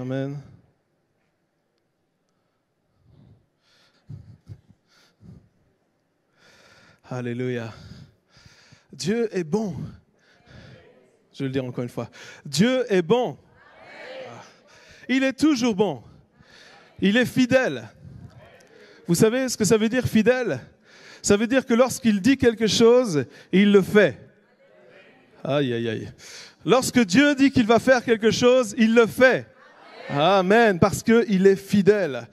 Amen. Alléluia. Dieu est bon. Je vais le dire encore une fois. Dieu est bon. Il est toujours bon. Il est fidèle. Vous savez ce que ça veut dire fidèle? Ça veut dire que lorsqu'il dit quelque chose, il le fait. Aïe, aïe, aïe. Lorsque Dieu dit qu'il va faire quelque chose, il le fait. Amen, parce qu'il est fidèle.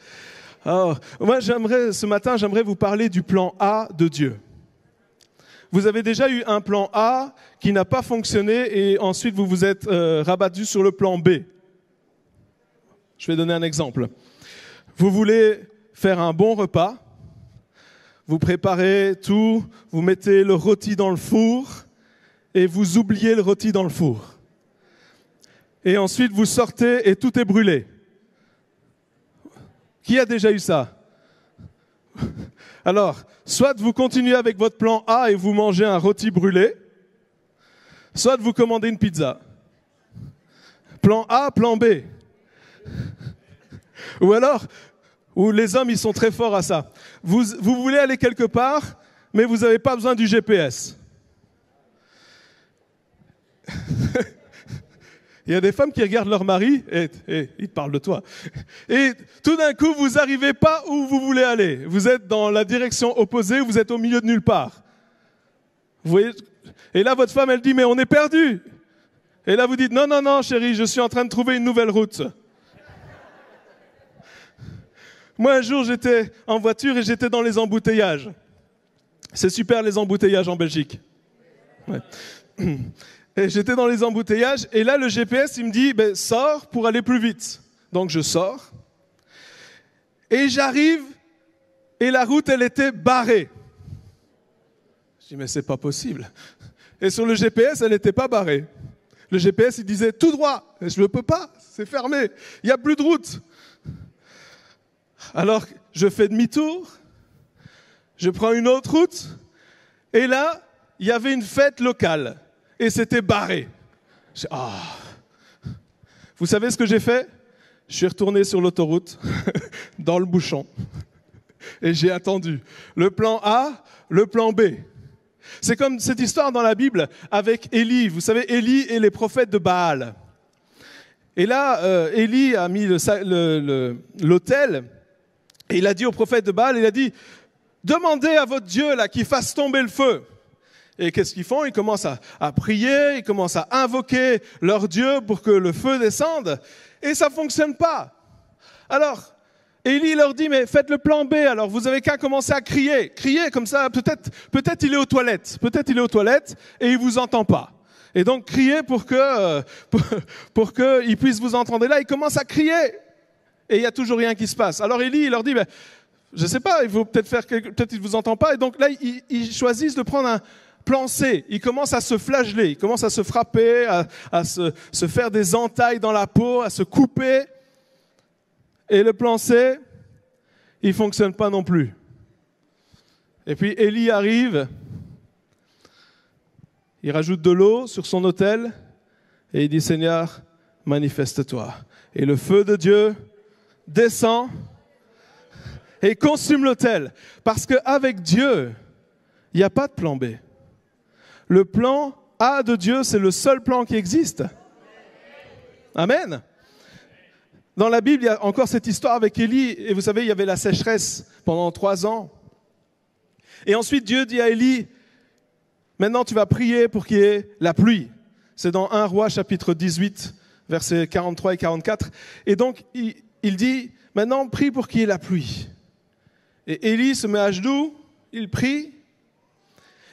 Alors, moi, ce matin, j'aimerais vous parler du plan A de Dieu. Vous avez déjà eu un plan A qui n'a pas fonctionné et ensuite vous vous êtes rabattu sur le plan B. Je vais donner un exemple. Vous voulez faire un bon repas, vous préparez tout, vous mettez le rôti dans le four et vous oubliez le rôti dans le four. Et ensuite vous sortez et tout est brûlé. Qui a déjà eu ça? Alors, soit vous continuez avec votre plan A et vous mangez un rôti brûlé, soit vous commandez une pizza. Plan A, plan B. Ou alors, où les hommes, ils sont très forts à ça. Vous voulez aller quelque part, mais vous n'avez pas besoin du GPS. Il y a des femmes qui regardent leur mari et ils te parlent de toi. Et tout d'un coup, vous n'arrivez pas où vous voulez aller. Vous êtes dans la direction opposée, vous êtes au milieu de nulle part. Vous voyez? Et là, votre femme, elle dit, mais on est perdu. Et là, vous dites, non, non, non, chérie, je suis en train de trouver une nouvelle route. Moi, un jour, j'étais en voiture et j'étais dans les embouteillages. C'est super, les embouteillages en Belgique. Ouais. Et j'étais dans les embouteillages et là, le GPS, il me dit, sors pour aller plus vite. Donc, je sors et j'arrive et la route, elle était barrée. Je dis, mais c'est pas possible. Et sur le GPS, elle n'était pas barrée. Le GPS, il disait tout droit. Et je ne peux pas, c'est fermé. Il n'y a plus de route. Alors, je fais demi-tour, je prends une autre route, et là, il y avait une fête locale, et c'était barré. Vous savez ce que j'ai fait? Je suis retourné sur l'autoroute, dans le bouchon, et j'ai attendu. Le plan A, le plan B. C'est comme cette histoire dans la Bible avec Élie. Vous savez, Élie et les prophètes de Baal. Et là, Élie a mis l'autel, et il a dit au prophète de Baal, il a dit, demandez à votre Dieu là qu'il fasse tomber le feu. Et qu'est-ce qu'ils font? Ils commencent à prier, ils commencent à invoquer leur Dieu pour que le feu descende. Et ça ne fonctionne pas. Alors, Élie leur dit, mais faites le plan B, alors vous avez qu'à commencer à crier. Crier comme ça, peut-être il est aux toilettes. Peut-être il est aux toilettes et il ne vous entend pas. Et donc, criez pour qu'il puisse vous entendre. Et là, il commence à crier. Et il n'y a toujours rien qui se passe. Alors Élie, il leur dit, je ne sais pas, il faut peut-être peut-être il ne vous entend pas. Et donc là, ils choisissent de prendre un plan C. Ils commencent à se flageller, ils commencent à se frapper, à se faire des entailles dans la peau, à se couper. Et le plan C, il ne fonctionne pas non plus. Et puis Élie arrive, il rajoute de l'eau sur son autel et il dit, Seigneur, manifeste-toi. Et le feu de Dieu descend et consume l'autel. Parce qu'avec Dieu, il n'y a pas de plan B. Le plan A de Dieu, c'est le seul plan qui existe. Amen. Dans la Bible, il y a encore cette histoire avec Élie. Et vous savez, il y avait la sécheresse pendant 3 ans. Et ensuite, Dieu dit à Élie, maintenant tu vas prier pour qu'il y ait la pluie. C'est dans 1 Roi chapitre 18, versets 43 et 44. Et donc, il dit, maintenant prie pour qu'il y ait la pluie. Et Élie se met à genoux, il prie.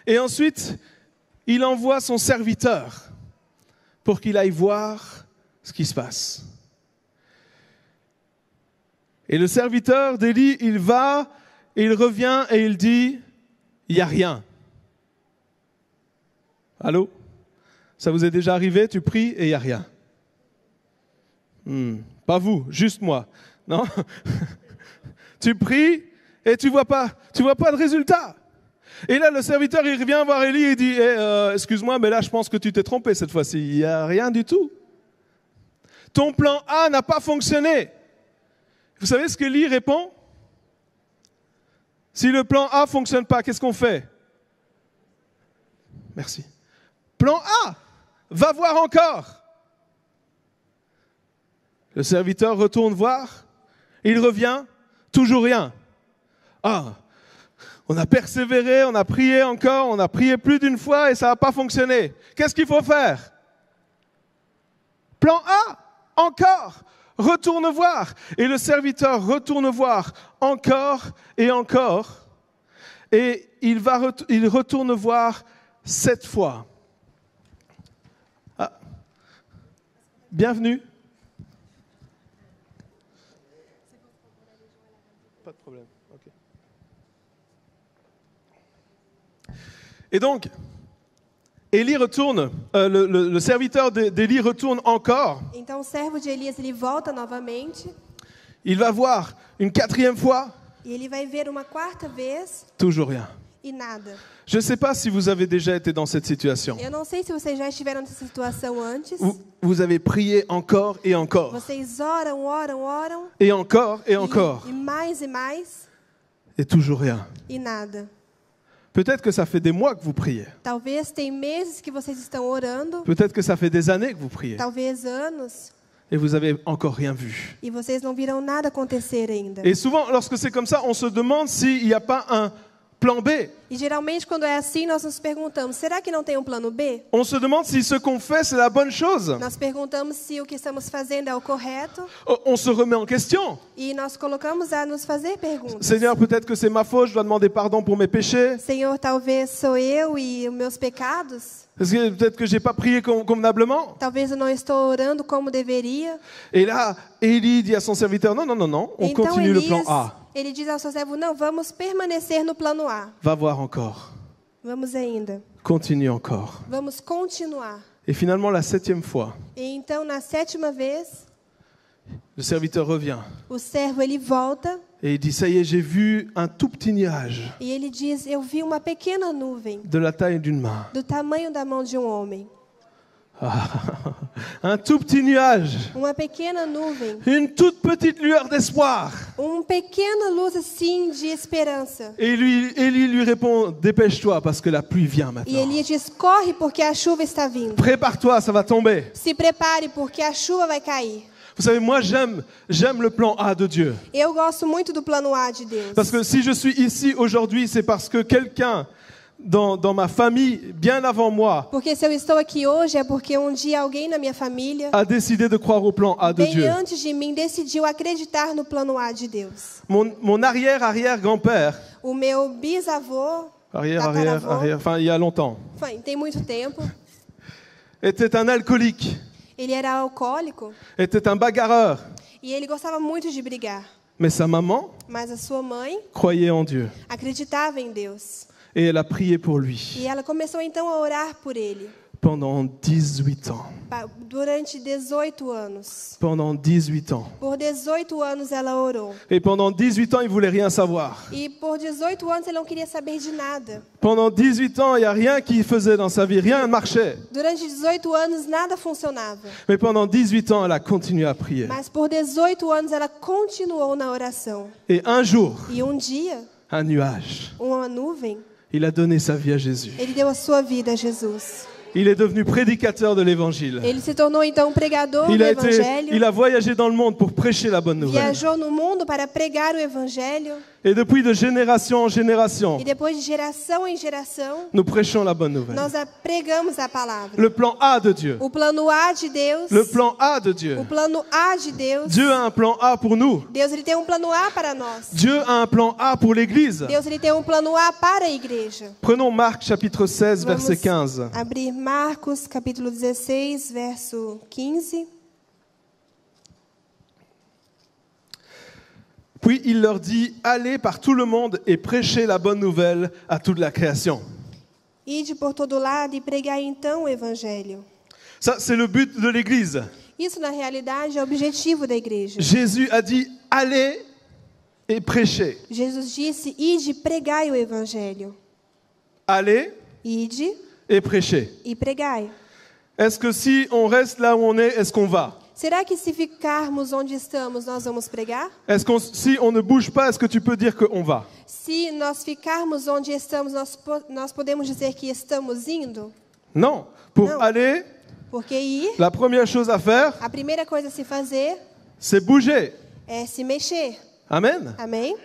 Et ensuite, il envoie son serviteur pour qu'il aille voir ce qui se passe. Et le serviteur d'Élie, il va, et il revient et il dit, il n'y a rien. Allô? Ça vous est déjà arrivé? Tu pries et il n'y a rien. Pas vous, juste moi. Non? Tu pries et tu vois pas de résultat. Et là, le serviteur, il revient voir Élie et dit, excuse-moi, mais là, je pense que tu t'es trompé cette fois-ci. Il n'y a rien du tout. Ton plan A n'a pas fonctionné. Vous savez ce qu'Élie répond? Si le plan A ne fonctionne pas, qu'est-ce qu'on fait? Merci. Plan A, va voir encore. Le serviteur retourne voir, il revient, toujours rien. Ah, on a persévéré, on a prié encore, on a prié plus d'une fois et ça n'a pas fonctionné. Qu'est-ce qu'il faut faire? Plan A, encore, retourne voir. Et le serviteur retourne voir encore et encore. Et il retourne voir 7 fois. Ah. Bienvenue. Pas de problème. Okay. Et donc, Élie retourne, le serviteur d'Élie retourne encore. Então o servo de Elias ele volta novamente. Il va voir une 4e fois. E ele vai ver uma 4ª vez. Toujours rien. E nada. Je ne sais pas si vous avez déjà été dans cette situation. Eu não sei se vocês já estiveram nessa situação antes. Vous avez prié encore et encore. Vocês oram, oram, oram. Et encore et encore. E mais e mais. Et toujours rien. E nada. Peut-être que ça fait des mois que vous priez. Talvez tem meses que vocês estão orando. Peut-être que ça fait des années que vous priez. Talvez anos. Et vous avez encore rien vu. E vocês não viram nada acontecer ainda. Et souvent, lorsque c'est comme ça, on se demande s'il n'y a pas un plan B. E geralmente quando é assim, nós nos perguntamos, será que não tem um plano B? On se demande si ce qu'on fait, c'est la bonne chose. Nós perguntamos se o que estamos fazendo é o correto. On se remet en question. E nós colocamos a nos fazer perguntas. Seigneur, peut-être que c'est ma faute, je dois demander pardon pour mes péchés. Senhor, talvez sou eu e os meus pecados. Peut-être que j'ai pas prié convenablement. Talvez eu não estou orando como deveria. Et là, Élie dit à son serviteur, non, on Então, continue le plan Elias, A. ele diz ao seu servo, não, vamos permanecer no plano A. Va voir encore. Vamos ainda. Continue encore. Vamos continuar. Et finalement, la 7e fois, E então, na 7ª vez, le serviteur revient. o servo ele volta Et il dit, ça y est, j'ai vu un tout petit nuage e ele diz, eu vi uma pequena nuvem de la taille d'une main. do tamanho da mão de um homem. Ah, un tout petit nuage. Uma pequena nuvem. Une toute petite lueur d'espoir. Pequena luz assim de esperança. Et Élie lui répond, dépêche-toi parce que la pluie vient E maintenant. Elias diz, corre porque a chuva está vindo. Prépare-toi, ça va tomber. Se prepare porque a chuva vai cair. Vous savez, moi j'aime le plan A de Dieu. Eu gosto muito do plano A de Deus. Parce que si je suis ici aujourd'hui, c'est parce que quelqu'un dans ma famille, bien avant moi, Porque se eu estou aqui hoje é porque um dia alguém na minha família, a décidé de croire au plan A de bem Dieu. antes de mim, decidiu acreditar no plano A de Deus. Mon arrière-arrière-grand-père, O meu bisavô, tataravô, enfin il y a longtemps, enfim, tem muito tempo, était un alcoolique, ele era alcoólico était un bagarreur. e ele gostava muito de brigar. Mais sa maman Mas a sua mãe croyait en Dieu acreditava em Deus. et elle a prié pour lui E ela começou então a orar por ele. pendant 18 ans. Durante 18 anos. Pendant 18 ans. Por 18 anos ela orou. Et pendant 18 ans, il ne voulait rien savoir. E por 18 anos ele não queria saber de nada. Pendant 18 ans, il n'y a rien qu'il faisait dans sa vie, rien ne marchait. Durante 18 anos nada funcionava. Mais pendant 18 ans, elle a continué à prier. Mas por 18 anos ela continuou na oração. Et un jour, E um dia, un nuage, uma nuvem, il a donné sa vie à Jésus. ele deu a sua vida a Jesus. Il est devenu prédicateur de l'évangile. Ele se tornou então pregador do evangelho. Il a voyagé dans le monde pour prêcher la bonne nouvelle. Viajou no mundo para pregar o evangelho. Et depuis de génération en génération, E depois de geração em geração, nous prêchons la bonne nouvelle. nós pregamos a palavra. Le plan A de Dieu. O plano A de Deus. Le plan A de Dieu. O plano A de Deus. Dieu a un plan A pour nous. Deus ele tem um plano A para nós. Dieu a un plan A pour l'Église. Deus ele tem um plano A para a igreja. Prenons Marc chapitre 16, verset 15. Abrir Marcos capítulo 16, verso 15. Puis il leur dit, allez par tout le monde et prêchez la bonne nouvelle à toute la création. Ide por todo lado e pregai então o evangelho. Ça, c'est le but de l'Église. Isso na realidade é o objetivo da igreja. Jésus a dit, allez et prêchez. Jesus disse, ide e pregai o evangelho. Allez Ide et prêchez. e pregai. Est-ce que si on reste là où on est, est-ce qu'on va? Será que se ficarmos onde estamos, nós vamos pregar? Si on ne bouge pas, est-ce que tu peux dire qu'on va? Se nós ficarmos onde estamos, nós podemos dizer que estamos indo? Non. Pour Non. aller, Porque ir, la première chose à faire, a primeira coisa a se fazer c'est bouger. é se mexer. Amen. Amém?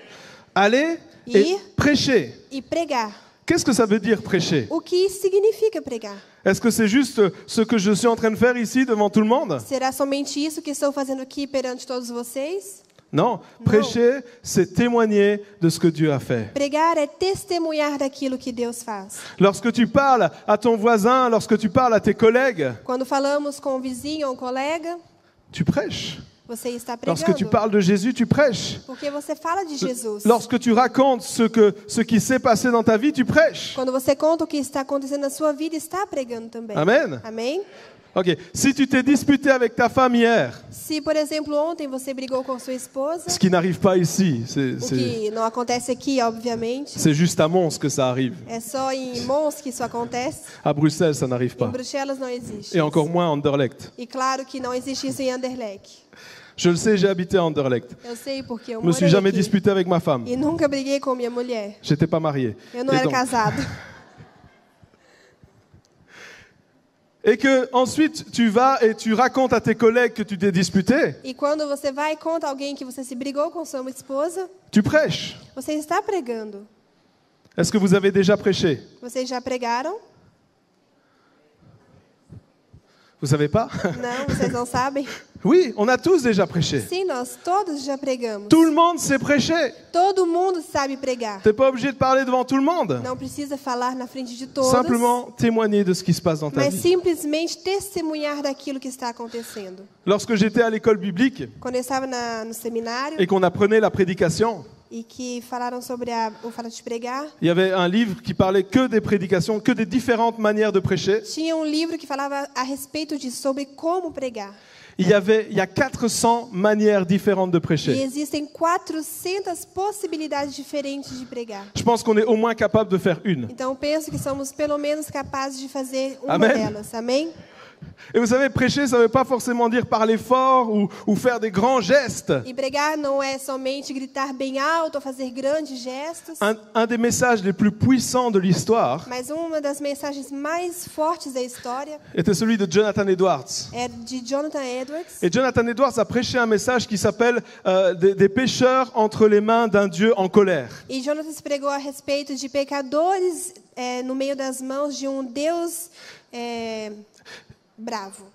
Aller et Ir. prêcher. E pregar. Qu'est-ce que ça veut dire prêcher? O que significa pregar? Est-ce que c'est juste ce que je suis en train de faire ici devant tout le monde? Será somente isso que estou fazendo aqui perante todos vocês? Non. Prêcher, c'est témoigner de ce que Dieu a fait. Pregar é testemunhar daquilo que Deus faz. Lorsque tu parles à ton voisin, lorsque tu parles à tes collègues, Quando falamos com um vizinho ou um colega, tu prêches. você está Lorsque tu pregando. parles de Jésus, tu prêches. Porque você fala de Jesus. Lorsque tu racontes ce qui s'est passé dans ta vie, tu prêches. Quando você conta o que está acontecendo na sua vida, está pregando também. Amen. Amém? Ok. Si tu t'es disputé avec ta femme hier, Se, por exemplo, ontem você brigou com sua esposa, ce qui n'arrive pas ici, o que não acontece aqui, obviamente, c'est juste à Mons que ça arrive. é só em Mons que isso acontece. À Bruxelles, ça n'arrive Em pas. Bruxelas não existe. Et encore moins à Anderlecht. E claro que não existe isso em Anderlecht. Je le sais, j'ai habité à Anderlecht. Eu sei porque eu Je me suis morei jamais aqui. disputé avec ma femme. E nunca briguei com minha mulher. J'étais pas marié. Eu não Et era donc- casado. Et que ensuite tu vas et tu racontes à tes collègues que tu t'es disputé, E quando você vai e conta a alguém que você se brigou com sua esposa, tu prêches. você está pregando. Est-ce que vous avez déjà prêché? Vocês já pregaram? Vous savez pas? Não, vocês não sabem? Oui, on a tous déjà prêché. Sim, nós todos já pregamos. Tout le monde sait prêcher. Todo mundo sabe pregar. T'es pas obligé de parler devant tout le monde. Não precisa falar na frente de todos, Simplement témoigner de ce qui se passe dans ta mas vie. simplesmente testemunhar daquilo que está acontecendo. Lorsque j'étais à l'école biblique Quando eu estava no seminário et qu'on apprenait la prédication, e que falaram sobre o fato de pregar, il y avait un livre qui parlait que des prédications, que des différentes manières de prêcher. tinha um livro que falava a respeito disso, sobre como pregar. Il y a 400 manières différentes de E prêcher. existem 400 possibilidades diferentes de pregar. Je pense qu'on est au moins capable de faire une. Então penso que somos pelo menos capazes de fazer uma Amém. delas. Amém? Et vous savez, prêcher, ça ne veut pas forcément dire parler fort ou faire des grands gestes. E pregar não é somente gritar bem alto ou fazer grandes gestos, Un des messages les plus puissants de l'histoire mas uma das mensagens mais fortes da história était celui de Jonathan Edwards. é de Jonathan Edwards. Et Jonathan Edwards a prêché un message qui s'appelle des pécheurs entre les mains d'un Dieu en colère. E Jonathan pregou a respeito de pecadores no meio das mãos de um Deus bravo.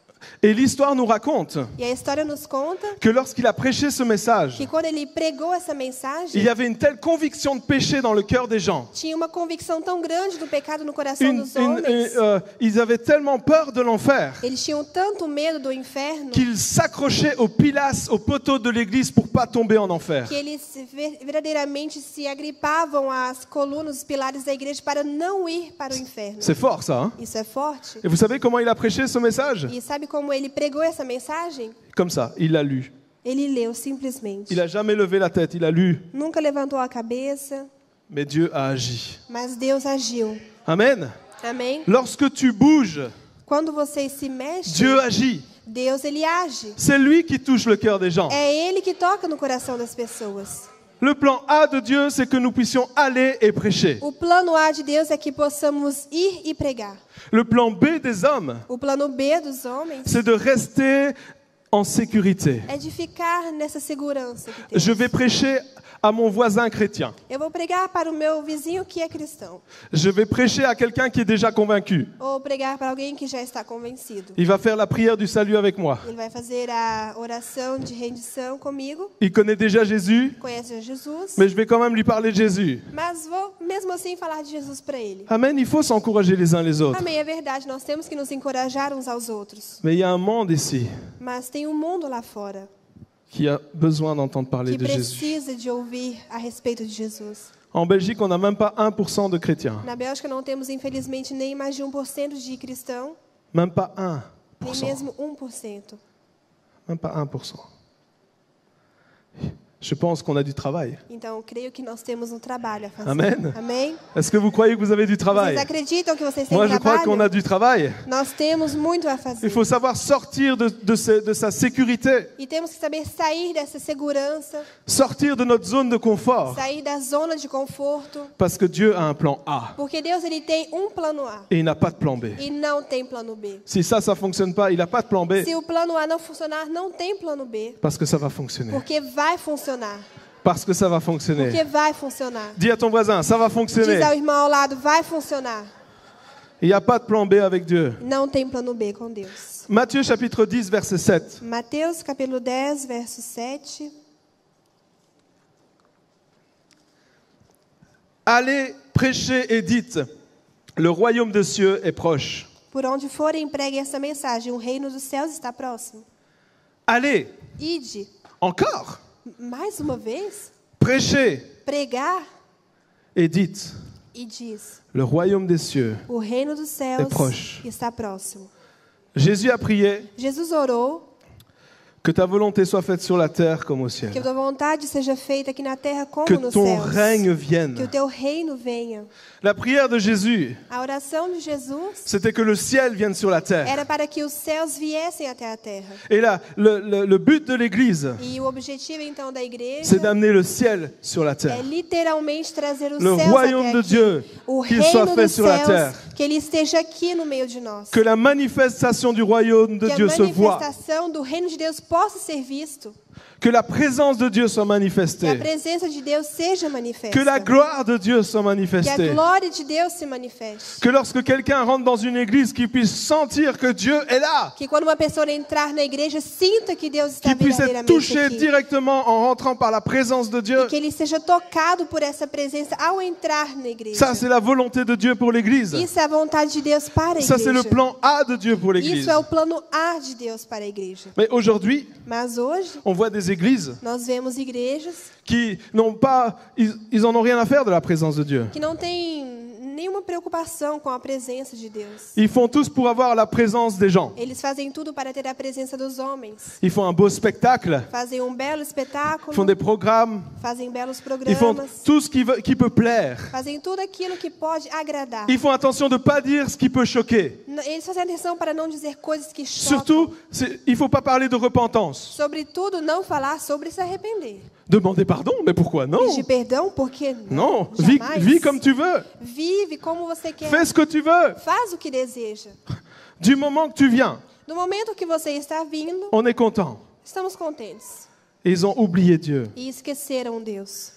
Et l'histoire nous raconte E a história nos conta que lorsqu'il a prêché ce message, que quando ele pregou essa mensagem, il y avait une telle conviction de péché dans le cœur des gens. tinha uma convicção tão grande do pecado no coração dos homens. Ils avaient tellement peur de l'enfer Eles tinham tanto medo do inferno qu'ils s'accrochaient aux pilastres, aux poteaux de l'église pour pas tomber en enfer. que eles verdadeiramente se agripavam às colunas, os pilares da igreja para não ir para o inferno. C'est fort ça, hein? Isso é forte. Et vous savez comment il a prêché ce message? E sabe como ele pregou essa mensagem? Comme ça, il l'a lu. Ele leu simplesmente. Il a jamais levé la tête, il a lu. Nunca levantou a cabeça, Mais Dieu a agi. mas Deus agiu. Amen. Amém? Lorsque tu bouges, Quando vocês se mexem, Dieu agit. Deus ele age. C'est lui qui touche le cœur des gens. É ele que toca no coração das pessoas. Le plan A de Dieu, c'est que nous puissions aller et prêcher. O plano A de Deus é que possamos ir e pregar. Le plan B des hommes, O plano B dos homens c'est de rester en sécurité. é de ficar nessa segurança que temos. Je vais prêcher à mon voisin chrétien. Eu vou pregar para o meu vizinho que é cristão. Je vais prêcher à quelqu'un qui est déjà convaincu. Ou pregar para alguém que já está convencido. Il va faire la prière du salut avec moi. Ele vai fazer a oração de rendição comigo. Il connaît déjà Jésus, Conhece Jesus. mais je vais quand même lui parler de Jésus. Mas vou mesmo assim falar de Jesus para ele. Amen, il faut s'encourager les uns les autres. Amém, é verdade. Nós temos que nos encorajar uns aos outros. Mais il y a un monde ici Mas tem um mundo lá fora qui a besoin d'entendre parler que de Jésus. precisa de ouvir a respeito de Jesus. En Belgique, on n'a même pas 1% de chrétiens. Na Bélgica não temos, infelizmente, nem mais de 1% de cristão, Même pas nem 1%. mesmo 1%. Même pas 1%. Je pense qu'on a du travail. Então, eu creio que nós temos um trabalho a fazer. Amen. Amém? Est-ce que vous croyez que vous avez du travail? Vocês acreditam que vocês têm Moi, je crois qu'on trabalho? a du travail. Nós temos muito a fazer. Il faut savoir sortir de sa sécurité, E temos que saber sair dessa segurança, sortir de notre zone de confort, sair da zona de conforto, parce que Dieu a un plan A porque Deus ele tem um plano A et il n'a pas de plan B. e não tem plano B. Si ça fonctionne pas, il n'a pas de plan B, Se o plano A não funcionar, não tem plano B, parce que ça va fonctionner. porque vai funcionar. Parce que ça va fonctionner. Porque vai funcionar. Dis à ton voisin, ça va fonctionner. Diz ao irmão ao lado, vai funcionar. Il n'y a pas de plan B avec Dieu. Não tem plano B com Deus. Matthieu chapitre 10, verset 7. Mateus capítulo 10, verso 7. Allez, prêchez et dites, le royaume des cieux est proche. Por onde forem, preguem essa mensagem. O reino dos céus está próximo. Allez, Ide. encore, Mais uma vez, prêchez pregar et dites, e diz: le royaume des cieux. o reino dos céus É proche. está próximo. Jésus a prié Jesus orou que ta volonté soit faite sur la terre comme au ciel. que a tua vontade seja feita aqui na terra como Que nos ton céus. règne Que o vienne. teu reino venha. La prière de Jésus, A oração de Jesus c'était que le ciel vienne sur la terre. era para que os céus viessem até a terra. Et là, le but de l'Église, E o objetivo então da igreja c'est d'amener le ciel sur la é terre. literalmente trazer os Le céus royaume até de aqui. Dieu, O qu'il soit reino fait dos sur la céus, terre. que ele esteja aqui no meio de nós. Que la manifestation du royaume de Que a Dieu se voit. manifestação do reino de Deus possa ser visto. Que la présence de Dieu soit Que a manifestée. presença de Deus seja manifesta. Que la gloire de Dieu soit Que a manifestée. glória de Deus se manifeste. Que lorsque quelqu'un rentre dans une église, qu'il puisse sentir que Dieu est là. Que quando uma pessoa entrar na igreja, sinta que Deus está Qu'il puisse être verdadeiramente touché aqui. directement en rentrant par la présence de Dieu. E que ele seja tocado por essa presença ao entrar na igreja. Ça, c'est la volonté de Dieu pour l'église. Isso é a vontade de Deus para a Ça, c'est le igreja. plan A de Dieu pour l'église. Isso é o plano A de Deus para a igreja. Mais aujourd'hui, Mas hoje, on voit des églises nós vemos igrejas qui n'ont pas, ils en ont rien à faire de la présence de Dieu. que não têm nenhuma preocupação com a presença de Deus. Ils font tous pour avoir la présence des gens. Eles fazem tudo para ter a presença dos homens. Ils font un beau spectacle, Fazem um belo ils espetáculo, font des programmes, fazem belos ils font programas, tout ce qui peut plaire. fazem tudo aquilo que pode agradar. Ils font attention de ne pas dire ce qui peut choquer. Eles fazem atenção para não dizer coisas que chocam. Surtout, il ne faut pas parler de repentance. Sobretudo, não falar sobre se arrepender. Demander pardon, mais pourquoi non? Pedir perdão, porque Non, jamais. vis comme tu veux. Vive como você quer. Fais ce que tu veux. Faz o que deseja. Du moment que tu viens, No momento que você está vindo, on est content. estamos contentes. Et ils ont oublié Dieu. E esqueceram Deus.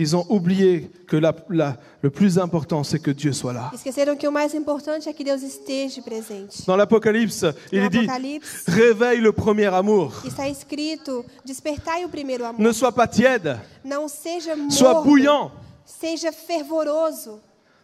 Ils ont oublié que le plus important, c'est que Dieu soit là. Esqueceram que o mais importante é que Deus esteja presente. Dans l'Apocalypse, il No est dit, Apocalipse réveille le premier amour. está escrito: despertai o primeiro amor. Ne sois pas tiède, Não seja sois morno, bouillant. seja fervoroso.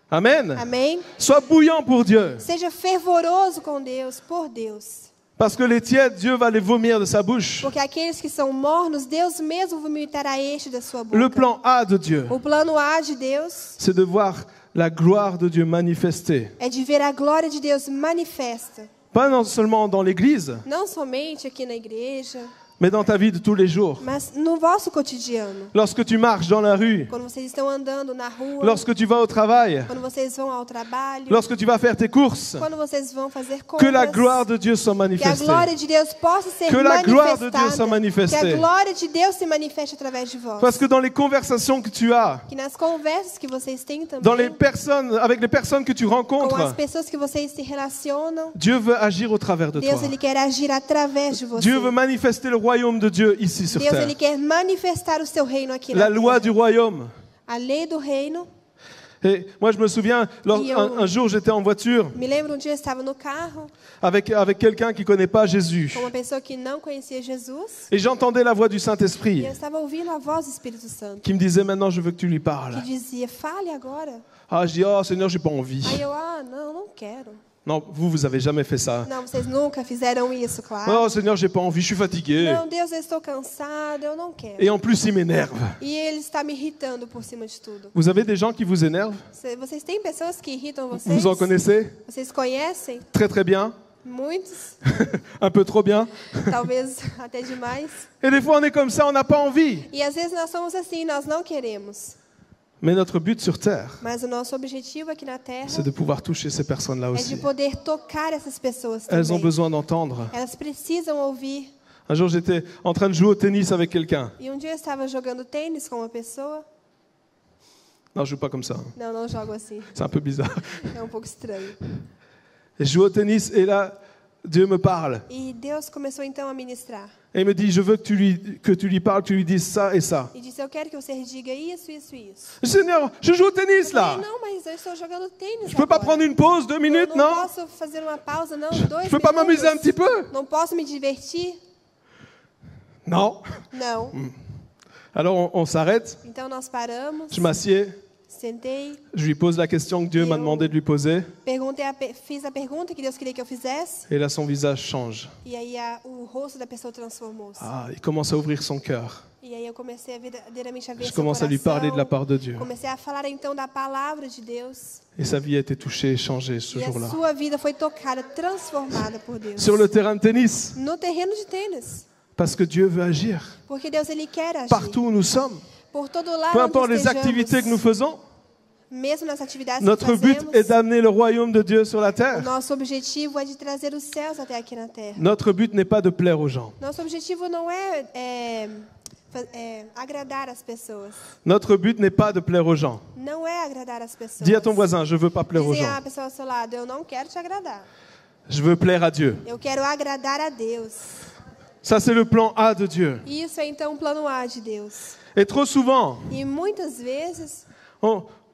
Amen. Amém? Sois bouillant pour Dieu. Seja fervoroso com Deus, por Deus. Parce que les tièdes, Dieu va les vomir de sa bouche. Porque aqueles que são mornos, Deus mesmo vomitará este da sua boca. Le plan A de Dieu, O plano A de Deus c'est de voir la gloire de Dieu manifestée. é de ver a glória de Deus manifesta. Pas non seulement dans l'église, Não somente aqui na igreja, mais dans ta vie de tous les jours. mas no vosso cotidiano. Lorsque tu marches dans la rue, Quando vocês estão andando na rua, lorsque tu vas au travail, quando vocês vão ao trabalho, lorsque tu vas faire tes courses, quando vocês vão fazer que la compras, gloire de Dieu soit que a manifestée. glória de Deus possa ser Que la gloire de Dieu manifestada, soit manifestée. que a glória de Deus se manifeste através de vós. Parce que dans les conversations que tu as, Que nas conversas que vocês têm dans les também, personnes, avec les personnes que tu com as rencontres, pessoas que vocês se relacionam, Dieu veut agir au travers de toi. Deus ele quer agir através de você. Dieu veut manifester le royaume de Dieu ici sur Deus terre. ele quer manifestar o seu reino aqui La na loi terra. du royaume. A lei do reino. Et moi, je me souviens, un jour, j'étais en voiture Me lembro dia eu estava no carro avec quelqu'un qui ne connaît pas Jésus. com uma pessoa que não conhecia Jesus Et j'entendais la voix du e Saint-Esprit eu estava ouvindo a voz do Espírito Santo qui me disait, maintenant, je veux que tu lui parles. que dizia: fale agora. Ah, je dis, oh Seigneur, j'ai pas envie. Aí eu: não quero. Non, vous avez jamais fait ça. Não, vocês nunca fizeram isso, claro. Oh Seigneur, j'ai pas envie, je suis fatigué. Não, Deus, eu estou cansado, eu não quero. Et en plus, il m'énerve. E ele está me irritando por cima de tudo. Vous avez des gens qui vous énervent? Vocês têm pessoas que irritam vocês? Vous en connaissez? Vocês conhecem Très très bien. Muitos, Un peu trop bien. talvez até demais. Et des fois, on est comme ça, on n'a pas envie. E às vezes nós somos assim, nós não queremos. Mais notre but sur Terre, Mas o nosso objetivo aqui na Terra c'est de pouvoir toucher ces personnes-là é de aussi. poder tocar essas pessoas Elles ont também. besoin d'entendre. Elas precisam ouvir. Un jour, j'étais en train de jouer au tennis avec quelqu'un. E um dia eu estava jogando tênis com uma pessoa. Non, je joue pas comme ça. Não, não jogo assim. C'est un peu bizarre. É um pouco estranho. Et je joue au tennis et là, Dieu me parle. E Deus começou então a ministrar. Et il me dit, je veux que tu lui parles, que tu lui dises ça et ça. E disse, eu quero que você diga isso, isso e isso. Je dis, Seigneur, je joue au tennis Eu falei, là. não, mas eu estou jogando tênis Je peux pas agora. prendre une pause, 2 Eu minutes, não non? posso fazer uma pausa, não, 2 Je peux pas m'amuser un petit peu? Não posso me divertir? Non. Não. Alors on s'arrête, Então nós paramos, je m'assieds, sentei, je lui pose la question que Dieu m'a demandé de lui poser. fiz a pergunta que Deus queria que eu fizesse. Et là, son visage change. E aí o rosto da pessoa transformou-se. Ah, il commence à ouvrir son cœur. E aí eu comecei verdadeiramente a ver Je seu commence à lui parler de la part de Dieu. Comecei a falar então da palavra de Deus. Et sa vie a été touchée et changée ce E a jour-là. sua vida foi tocada, transformada por Deus. Sur le terrain de tennis, No terreno de tênis. parce que Dieu veut agir. Porque Deus ele quer agir. Partout où nous sommes, Por todo lado peu onde importe les estejamos, activités que nous faisons, mesmo nas atividades notre que but fazemos, est d'amener le royaume de Dieu sur la o terre. nosso objetivo é de trazer os céus até aqui na terra. Notre but n'est pas de plaire aux gens. Nosso objetivo não é agradar as pessoas. Notre but n'est pas de plaire aux gens. Não é agradar as pessoas. Dis à ton voisin, je veux pas plaire aux Dizem gens. a pessoa ao seu lado, eu não quero te agradar. Je veux plaire à Dieu. Eu quero agradar a Deus. Ça, c'est le plan A de Dieu. Isso é então o plano A de Deus. Et trop souvent, E muitas vezes,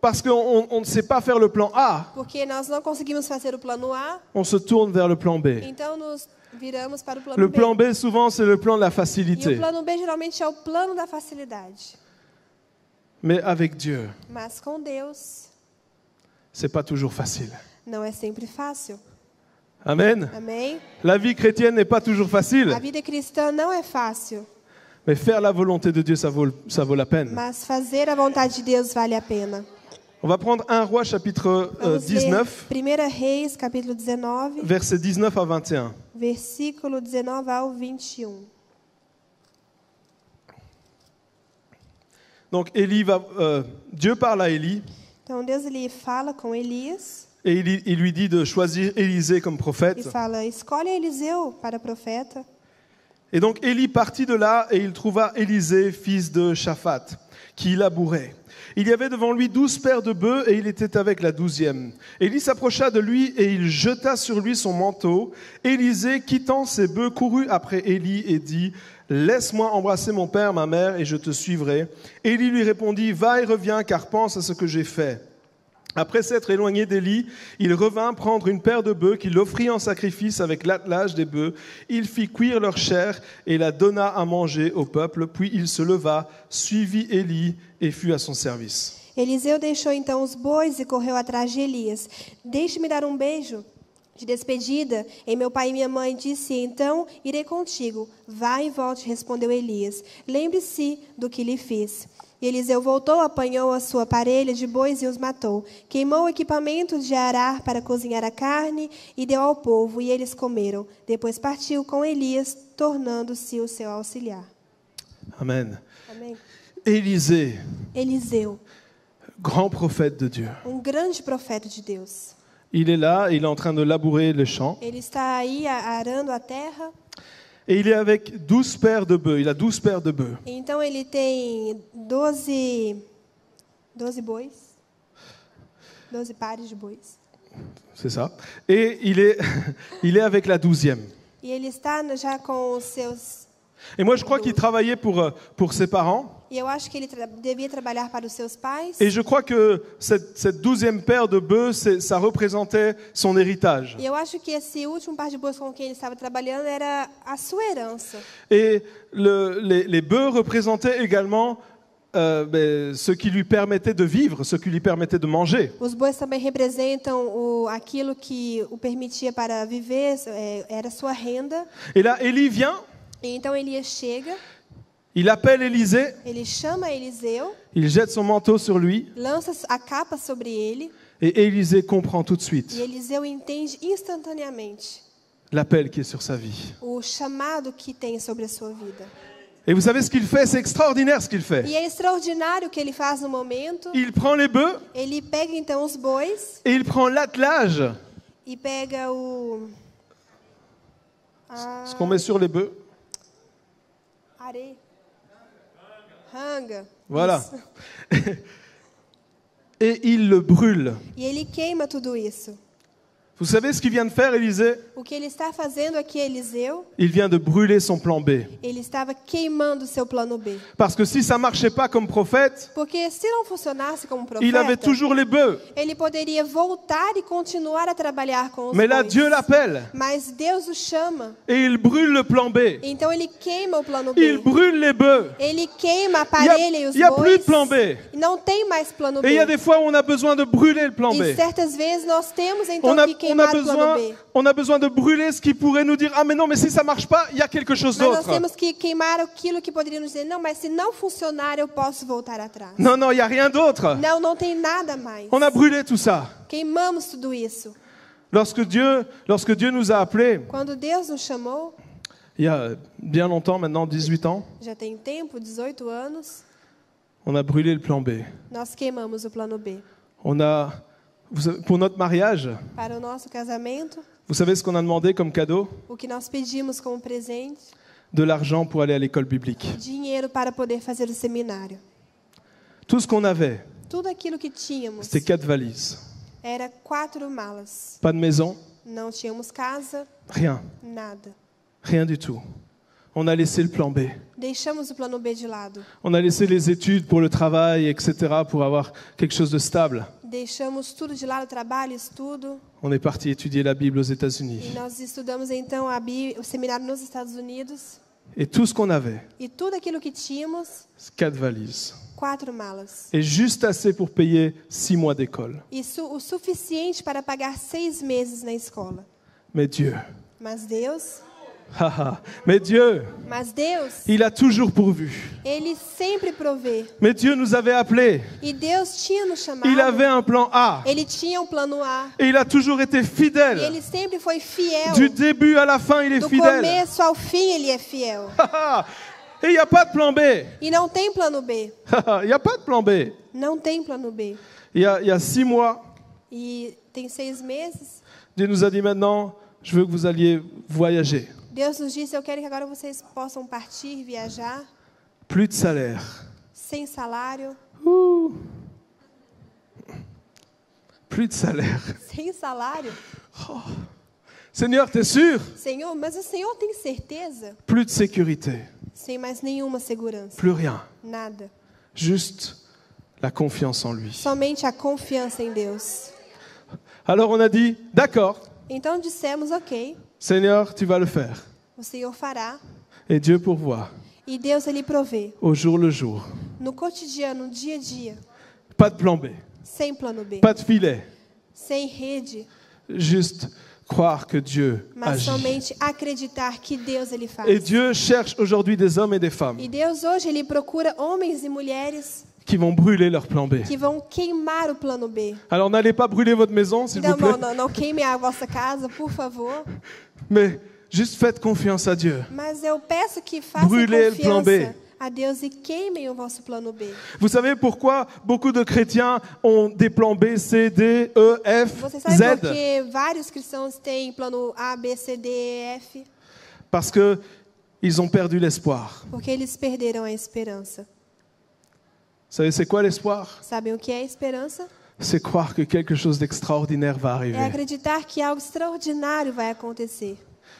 parce qu'on ne sait pas faire le plan A, porque nós não conseguimos fazer o plano A, on se tourne vers le plan B. então nos viramos para o plano Le B. plan B, souvent, c'est le plan de la E facilité. o plano B geralmente é o plano da facilidade. Mais avec Dieu, Mas com Deus, c'est pas toujours facile. não é sempre fácil. Amen. Amém? La vie chrétienne n'est pas toujours facile. A vida cristã não é fácil, Mais faire la volonté de Dieu, ça vaut la peine. mas fazer a vontade de Deus vale a pena. On va prendre 1 Roi chapitre Vamos 19, ler 1 Reis, capítulo 19, versets 19 à 21. versículo 19 ao 21. Donc Dieu parle à Élie Então Deus ele fala com Elias et il lui dit de choisir Élisée comme e prophète. fala, escolhe Eliseu para profeta. Et donc Élie partit de là et il trouva Élisée, fils de Shaphat, qui labourait. Il y avait devant lui 12 paires de bœufs et il était avec la 12e. Élie s'approcha de lui et il jeta sur lui son manteau. Élisée, quittant ses bœufs, courut après Élie et dit « Laisse-moi embrasser mon père, ma mère, et je te suivrai. » Élie lui répondit « Va et reviens, car pense à ce que j'ai fait. » Après s'être éloigné d'Élie, il revint prendre une paire de bœufs qu'il offrit en sacrifice avec l'attelage des bœufs. Il fit cuire leur chair et la donna à manger au peuple. Puis il se leva, suivit Élie et fut à son service. Eliseu deixou então os bois e correu atrás de Elias. Deixe-me dar um beijo de despedida em meu pai e minha mãe, disse, então irei contigo. Vá e volte, respondeu Elias. Lembre-se do que lhe fiz. E Eliseu voltou, apanhou a sua parelha de bois e os matou. Queimou o equipamento de arar para cozinhar a carne e deu ao povo, e eles comeram. Depois partiu com Elias, tornando-se o seu auxiliar. Amen. Amém? Élisée, Eliseu, grand prophète de Dieu. grande profeta de Deus. Il est là, il est en train de labourer le champ. Ele está aí arando a terra. Et il est avec 12 paires de bœufs. Il a 12 paires de bœufs. Então ele tem 12 bois. 12 pares de bois. C'est ça. Et il est avec la 12e. E ele está já com os seus... Et moi, je crois qu'il travaillait pour ses parents. E eu acho que ele devia trabalhar para os seus pais. Et je crois que cette 12e paire de bœufs, ça représentait son héritage. E eu acho que esse último par de bois com quem ele estava trabalhando era a sua herança. Et les bœufs représentaient également ce qui lui permettait de vivre, ce qui lui permettait de manger. Os bois também representam aquilo que o permitia para viver, era a sua renda. Et là, Élie vient, E então Elias chega, il appelle Élisée, ele chama Eliseu, il jette son manteau sur lui, lança a capa sobre ele, et Élisée comprend tout de suite. e Eliseu entende instantaneamente. l'appel qui est sur sa vie. o chamado que tem sobre a sua vida. Et vous savez ce qu'il fait? C'est extraordinaire ce qu'il fait. E é extraordinário o que ele faz no momento. Il prend les bœufs Ele pega então os bois et il prend l'attelage, e pega ce qu'on met sur les bœufs. areia. Ranga. Voilà. Isso. Et il le brûle. E ele queima tudo isso. Vous savez ce qu'il vient de faire, Élisée? O que ele está fazendo aqui, Eliseu, Il vient de brûler son plan B. ele estava queimando o seu plano B. Parce que si ça ne marchait pas comme prophète, Porque se não funcionasse como il avait profeta, toujours les bœufs. ele poderia voltar e continuar a trabalhar com os Mais là, bois. Dieu l'appelle Mas Deus o chama. et il brûle le plan B. Então ele queima o plano Il B. brûle les bœufs. Ele queima a Il parelha e os n'y a bois. plus de plan B. E não tem mais plano Et il y a B. des fois où on a besoin de brûler le plan E B. certas vezes nós temos então On a, que on, a queimar o plano besoin, B. on a besoin de brûler ce qui pourrait nous dire « Ah mais non, mais si ça ne marche pas, il y a quelque chose Mas nós d'autre. temos que queimar aquilo que poderia nos dizer, não, mas se não funcionar, eu posso voltar atrás. » Non, non, il n'y a rien d'autre. Não, não tem nada mais. On a brûlé tout ça. Queimamos tudo isso. Lorsque Dieu nous a appelés, Quando Deus nos chamou, il y a bien longtemps, maintenant 18 ans, já tem tempo, 18 anos, on a brûlé le plan B. nós queimamos o plano B. Pour notre mariage, Para o nosso casamento, vous savez ce qu'on a demandé comme cadeau? o que nós pedimos como presente, De l'argent pour aller à l'école biblique. dinheiro para poder fazer o seminário. Tout ce qu'on avait, Tudo aquilo que tínhamos c'était 4 valises. era 4 malas. Pas de maison, Não tínhamos casa, rien, nada. rien du tout. On a laissé le plan B. Deixamos o plano B de lado. On a laissé les études pour le travail, etc., pour avoir quelque chose de stable. Deixamos tudo de lado, trabalho, estudo. On est parti étudier la Bible aux E États-Unis. nós estudamos então o seminário nos Estados Unidos. Et tout ce qu'on avait, E tudo aquilo que tínhamos, c'est 4 valises. 4 malas. Et juste assez pour payer 6 mois d'école. Isso o suficiente para pagar 6 meses na escola. Mais Dieu, Mas Deus, mais Dieu, il a toujours pourvu. Ele sempre provê. Mais Dieu nous avait appelés. E Deus tinha nos chamado. Il avait un plan A. Ele tinha um plano A. Et il a toujours été E fidèle. ele sempre foi fiel. Du début à la fin, il est Do fidèle. começo ao fim, ele é fiel. Et il n'y a pas de plan B. E não tem plano B. Il n'y a pas de plan B. Não tem plano B. Il y a 6 mois, E tem 6 meses. Dieu nous a dit maintenant, je veux que vous alliez voyager. Deus nos disse, eu quero que agora vocês possam partir, viajar, Plus de salaire. sem salário. Plus de salaire. Sem salário? Seigneur, t'es sûr? Senhor, mas o Senhor tem certeza? Plus de sécurité. Sem mais nenhuma segurança. Plus rien. Nada. Juste la confiance en lui. Somente a confiança em Deus. Alors on a dit, d'accord, Então dissemos, ok, Seigneur, tu vas le faire. o Senhor fará. Et Dieu pourvoit E Deus, Ele provê. au jour le jour. No cotidiano, no dia a dia. Pas de plan B, Sem plano B. pas de filet. Sem rede. Juste croire que Dieu Mas agit. somente acreditar que Deus, Ele faz. Et Dieu cherche aujourd'hui des hommes et des femmes E Deus hoje, Ele procura homens e mulheres qui vont brûler leur plan B. que vão queimar o plano B. Alors n'allez pas brûler votre maison, s'il vous Não, plaît, não queime a vossa casa, por favor. mais juste faites confiance à Dieu. Mas eu peço que façam Brûlez le plan B. confiança a Deus e queimem o vosso plano B. Vous savez pourquoi beaucoup de chrétiens ont des plans B, C, D, E, F, Você sabe por Z? que vários cristãos têm plano A, B, C, D, E, F? Parce que ils ont perdu l'espoir. Porque eles perderam a esperança. Vous savez, c'est quoi l'espoir? Sabem o que é esperança? C'est croire que quelque chose d'extraordinaire va É arriver. acreditar que algo extraordinário vai acontecer.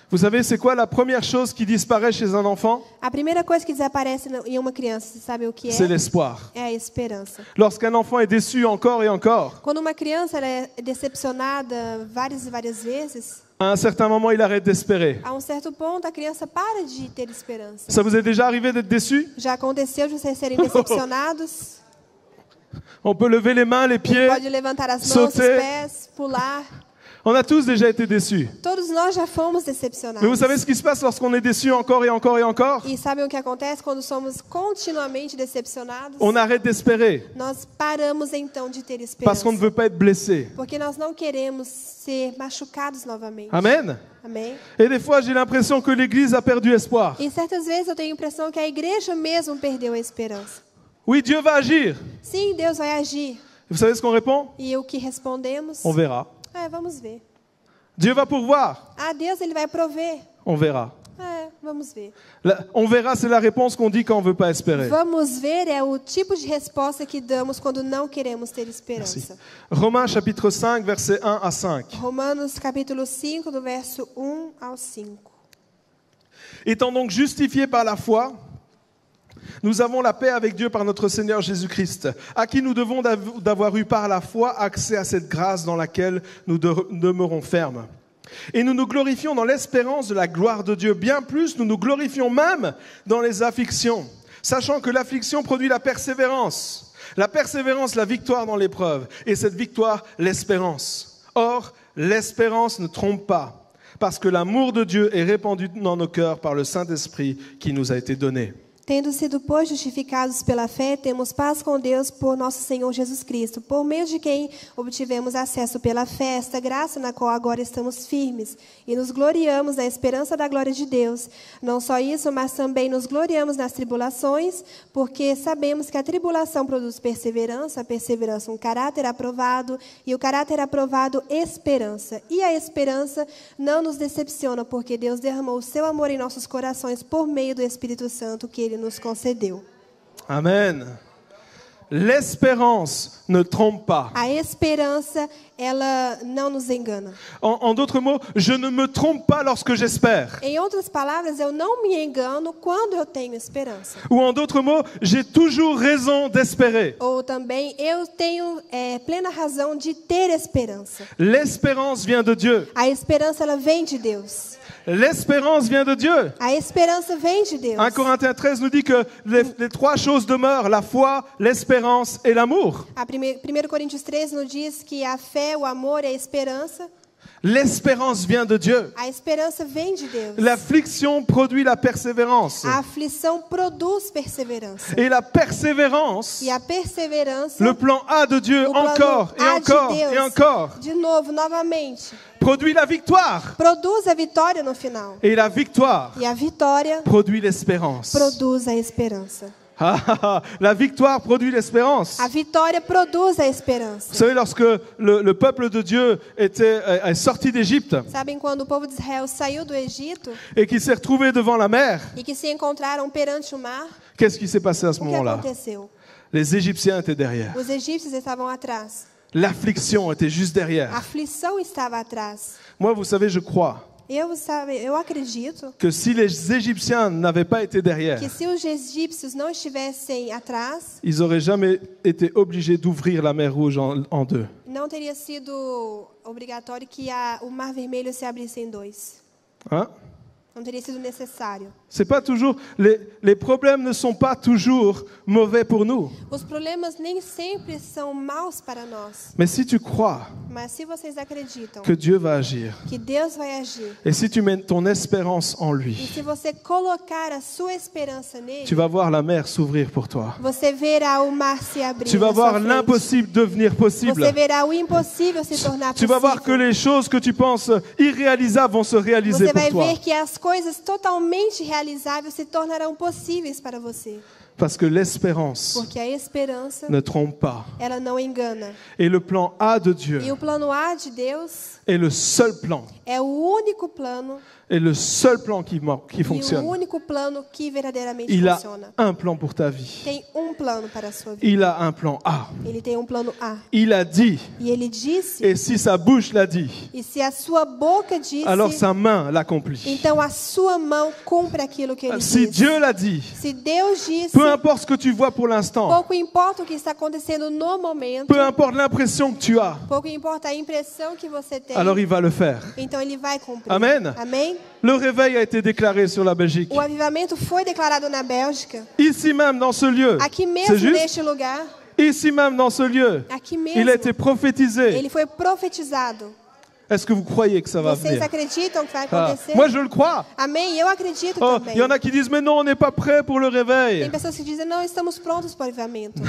Vous savez, c'est quoi la première chose qui disparaît chez un enfant? A primeira coisa que desaparece em uma criança, você sabe o que C'est é? l'espoir. É a esperança. Lorsqu'un enfant est déçu encore et encore, Quando uma criança ela é decepcionada várias e várias vezes, à un certain moment, il arrête d'espérer. a um certo ponto a criança para de ter esperança. Ça vous est déjà arrivé d'être déçu? Já aconteceu de vocês serem decepcionados? On peut lever les mains, les pieds. Pode levantar as mãos, os sauter. pés, pular. On a tous déjà été déçus. Todos nós já fomos Mais vous decepcionados. savez ce qui se passe lorsqu'on est déçu encore et encore et encore? E sabem o que acontece quando somos continuamente decepcionados? On arrête d'espérer Nós paramos então de ter parce qu'on ne esperança. veut pas être blessé. Porque nós não queremos ser machucados novamente. Amen. Amém? Et des fois, j'ai l'impression que l'Église a perdu espoir. E certas vezes eu tenho a impressão que a igreja mesmo perdeu a esperança. Oui, Dieu va agir. Sim, Deus vai agir. Vous savez ce qu'on répond? E o que respondemos? On verra. Vamos ver. Dieu va pourvoir. Ah, Deus, ele vai prover. On verra. Vamos ver. On verra, c'est la réponse qu'on dit quand on ne veut pas espérer. Vamos ver é o tipo de resposta que damos quando não queremos ter Merci. esperança. Romains chapitre 5, versets 1 à 5. Romanos capítulo 5, do verso 1 ao 5. Étant donc justifiés par la foi, nous avons la paix avec Dieu par notre Seigneur Jésus-Christ, à qui nous devons d'avoir eu par la foi accès à cette grâce dans laquelle nous demeurons fermes. Et nous nous glorifions dans l'espérance de la gloire de Dieu. Bien plus, nous nous glorifions même dans les afflictions, sachant que l'affliction produit la persévérance, la victoire dans l'épreuve, et cette victoire, l'espérance. Or, l'espérance ne trompe pas, parce que l'amour de Dieu est répandu dans nos cœurs par le Saint-Esprit qui nous a été donné. Tendo sido, pois, justificados pela fé, temos paz com Deus por nosso Senhor Jesus Cristo, por meio de quem obtivemos acesso pela fé, esta graça na qual agora estamos firmes, e nos gloriamos na esperança da glória de Deus. Não só isso, mas também nos gloriamos nas tribulações, porque sabemos que a tribulação produz perseverança, a perseverança um caráter aprovado, e o caráter aprovado, esperança. E a esperança não nos decepciona, porque Deus derramou o seu amor em nossos corações por meio do Espírito Santo que Ele nos concedeu. Amen. L'espérance ne trompe pas. A esperança, ela não nos engana. En d'autres mots, je ne me trompe pas lorsque j'espère. Em outras palavras, eu não me engano quando eu tenho esperança. Ou en d'autres mots, j'ai toujours raison d'espérer. Ou também, eu tenho plena razão de ter esperança. L'espérance vient de Dieu. A esperança, ela vem de Deus. L'espérance vient de Dieu. A esperança vem de Deus. 1 Corinthiens 13 nous dit que les trois choses demeurent, la foi, l'espérance et l'amour. A 1 Coríntios 13 nos diz que a fé, o amor e a esperança. L'espérance vient de Dieu. A esperança vem de Deus. L'affliction produit la persévérance. A aflição produz perseverança. Et la persévérance, E a perseverança, le plan A de Dieu, o plano encore et A encore de Deus, et encore, de novo, novamente, produit la victoire. produz a vitória no final. Et la victoire E a vitória produit l'espérance. produz a esperança. La victoire produit l'espérance. A vitória produz a esperança. Vous savez, lorsque le peuple de Dieu est sorti d'Égypte Sabem quando o povo de Israel saiu do Egito et qu'il s'est retrouvé devant la mer, e que se encontraram perante o mar, qu'est-ce qui s'est passé à ce o que moment-là? aconteceu? Les Égyptiens étaient derrière. Os egípcios estavam atrás. L'affliction était juste A derrière. aflição estava atrás. Moi, vous savez, je crois Eu acredito que si les Égyptiens n'avaient pas été derrière, que se os egípcios não estivessem atrás, ils n'auraient jamais été obligés d'ouvrir la mer Rouge en deux. não teria sido obrigatório que o Mar Vermelho se abrisse em dois. Hein? Não teria sido necessário. C'est pas toujours, les problèmes ne sont pas toujours mauvais pour nous. Os problemas nem sempre são maus para nós. Mais si tu crois Mas se vocês acreditam que Dieu va agir, que Deus vai agir, et si tu mets ton espérance en e lui, se você colocar a sua esperança nele, tu vas voir la mer s'ouvrir pour toi. você verá o mar se abrir. Tu vas na sua voir frente. l'impossible devenir possible. Você verá o impossível se tornar Tu vas voir que possível. les choses que tu penses irréalisables vont se réaliser Você pour vai toi. ver que as coisas totalmente realizáveis se tornarão possíveis para você. Parce que l'espérance Porque a esperança, ne trompe pas. ela não engana. Et le plan A de Dieu E o plano A de Deus est le seul plan, é o único plano est le seul plan qui e o fonctionne. único plano que verdadeiramente Il a funciona. un plan pour ta vie. Tem um plano para a sua vida. Il a un plan A. Ele tem um plano A. Il a dit, E ele disse, et si sa bouche l'a dit, e se a sua boca disse, alors sa main l'accomplit. então a sua mão cumpre aquilo que ele Si disse. Dieu l'a dit, Se Deus disse, peu importe ce que tu vois pour l'instant, pouco importa o que está acontecendo no momento, peu importe l'impression que tu as, pouco importa a impressão que você tem, alors il va le faire. então ele vai cumprir. Amen. Amém? Le réveil a été déclaré sur la Belgique. O avivamento foi declarado na Bélgica, Ici même, dans ce lieu. aqui C'est mesmo juste? neste lugar, Ici même, dans ce lieu. aqui Il mesmo, a été prophétisé. ele foi profetizado. Est-ce que vous croyez que ça va Vocês venir? acreditam que vai Ah, acontecer? moi, je le crois. Amém? Eu acredito Oh, também. il y en a qui disent, mais non, on n'est pas prêt pour le Tem réveil. pessoas que dizem, não, estamos prontos para o avivamento.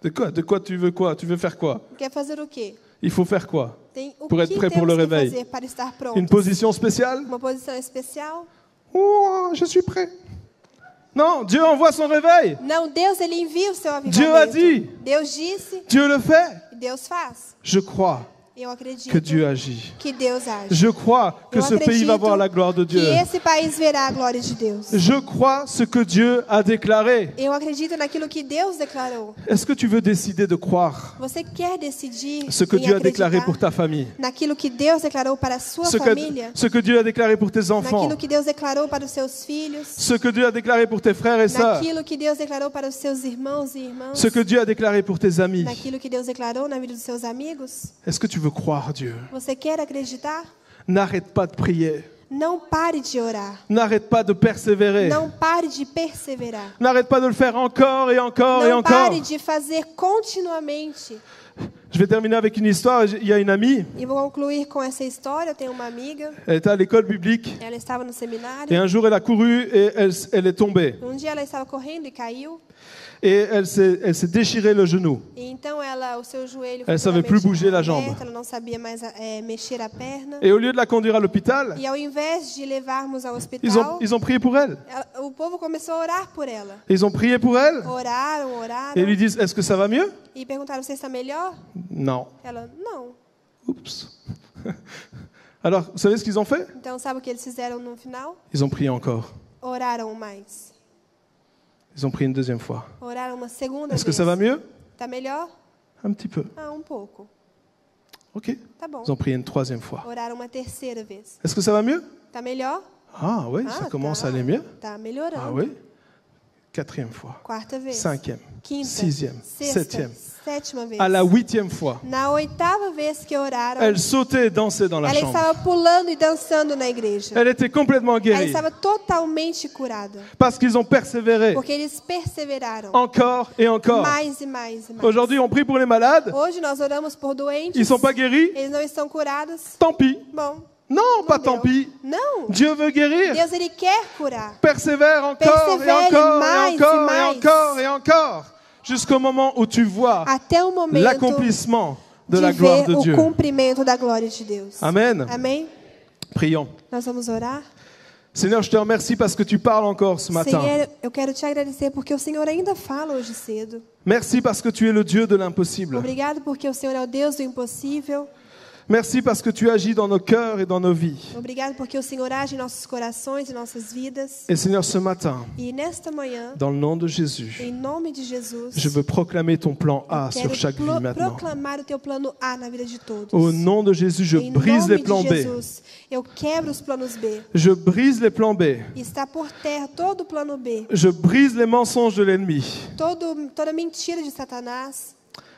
De quoi tu veux quoi? Tu veux faire quoi? Quer fazer o quê? Il faut faire quoi? Tem o Pour être que prêt pour temos le que réveil. fazer para estar Une prontos? position spéciale? Uma posição especial? Oh, je suis prêt. Non, Dieu envoie son réveil. Não, Deus ele envia o seu avivamento. Dieu a dit. Deus disse Dieu le fait. e Deus faz. Je crois Eu acredito que Dieu agit. que Deus age. Je crois que Eu ce pays va voir la gloire de que Dieu. esse país verá a glória de Deus. Je crois ce que Dieu a déclaré. Eu acredito naquilo que Deus declarou. Est-ce que tu veux décider de croire Você quer decidir ce que em Dieu a déclaré acreditar pour ta famille? naquilo que Deus declarou para a sua Ce família? que Dieu a déclaré pour tes enfants? Naquilo que Deus declarou para os seus filhos? Ce que Dieu a déclaré pour tes frères et sœurs? Naquilo que Deus declarou para os seus irmãos e irmãs? Ce que Dieu a déclaré pour tes amis? Naquilo que Deus declarou na vida dos seus amigos? Est-ce que tu veux croire Dieu? Você quer acreditar? N'arrête pas de prier. Não pare de orar. N'arrête pas de persévérer. Não pare de perseverar. N'arrête pas de le faire encore et encore et Não encore. pare de fazer continuamente. Je vais terminer avec une histoire. Il y a une amie, E vou concluir com essa história. Eu tenho uma amiga, elle était à l'école biblique ela estava no et seminário. un jour elle a couru et elle est tombée. Um dia ela estava correndo e caiu. Et elle s'est déchiré le genou. E então o seu joelho Elle savait plus bouger la jambe. aberto, ela não sabia mais mexer a perna. Et au lieu de la conduire à l'hôpital, E ao invés de levarmos ao hospital, ils ont prié pour elle. o povo começou a orar por ela. Ils ont prié pour elle Oraram. et lui disent, est-ce que ça va mieux? E perguntaram, você está melhor? Non. Ela, não. Oups. Alors, vous savez ce qu'ils ont fait? Então, sabe o que eles fizeram no final? Ils ont prié encore. Oraram mais. Ils ont prié une deuxième fois. Oraram uma segunda Est-ce que vez. ça va mieux? Tá melhor? Un petit peu. Ah, pouco. Ok. Tá bom. Ils ont prié une troisième fois. Oraram uma terceira vez. Est-ce que ça va mieux? Tá melhor? Ah oui, ça commence à aller mieux. Tá melhorando. Ah oui. Quatrième fois. Quarta vez. Cinquième. Quinta. Sixième. Sexta. Septième. Sétima vez. À la huitième fois, Na oitava vez que oraram, elle sautait et dansait dans la ela chambre. estava pulando e dançando na igreja. Elle était complètement Ela guérie estava totalmente curada. parce qu'ils ont persévéré Porque eles perseveraram. encore et encore. Mais e mais e mais. Aujourd'hui, on prie pour les malades. Hoje nós oramos por doentes. Ils ne sont pas guéris. Eles não estão curados. Tant pis. Bom, Non, pas não tant deu. pis. Não. Dieu veut guérir. Deus, ele quer curar. Persévère encore Persévère et encore mais et encore e et mais. encore et encore. Jusqu'au moment où tu vois Até o momento l'accomplissement de de la gloire ver de o Dieu. cumprimento da glória de Deus. Amen. Amém? Prions. Nós vamos orar. Seigneur, je te remercie parce que tu parles encore ce matin. Senhor, eu quero te agradecer porque o Senhor ainda fala hoje cedo. Merci parce que tu es le Dieu de l'impossible. Obrigado porque o Senhor é o Deus do impossível. Merci parce que tu agis dans nos cœurs et dans nos vies. Obrigado porque o Senhor age em nossos corações e nossas vidas. Et Seigneur, ce matin, E nesta manhã, dans le nom de Jésus, em nome de Jesus, je veux proclamer ton plan A quero sur chaque vie maintenant. proclamar o teu plano A na vida de todos. Au nom de Jésus, je Em brise nome les plans de B. Jesus, eu quebro os planos B. Je brise les plans B. E está por terra todo o plano B. Je brise les mensonges de l'ennemi. Toda mentira de Satanás.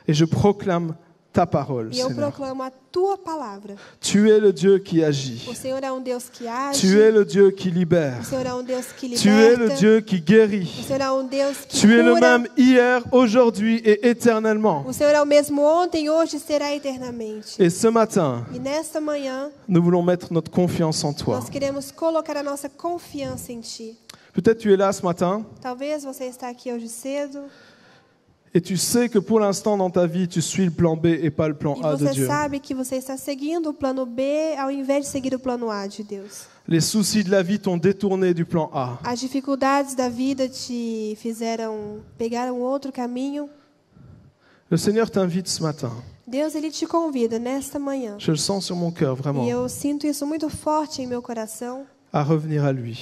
Et je proclame ta parole, E eu Seigneur. proclamo a tua palavra. Tu es le Dieu qui agit. O Senhor é um Deus que age. Tu es le Dieu qui libère. O Senhor é um Deus que Tu es le liberta. Dieu qui O guérit. Senhor é um Deus que Tu es le cura. même hier, aujourd'hui et éternellement. O Senhor é o mesmo ontem, hoje e será eternamente. Et ce matin, E nesta manhã, nous voulons mettre notre confiance en toi. nós queremos colocar a nossa confiança em Ti. Peut-être tu es là ce matin Talvez você está aqui hoje cedo et tu sais que pour l'instant dans ta vie, tu suis le plan B et pas le plan e A de você Dieu. sabe que você está seguindo o plano B ao invés de seguir o plano A de Deus. Les soucis de la vie t'ont détourné du plan A. As dificuldades da vida te fizeram pegar um outro caminho. Le Seigneur t'invite ce matin. Deus, ele te convida nesta manhã. Je le sens sur mon cœur, vraiment, E eu sinto isso muito forte em meu coração à revenir à lui.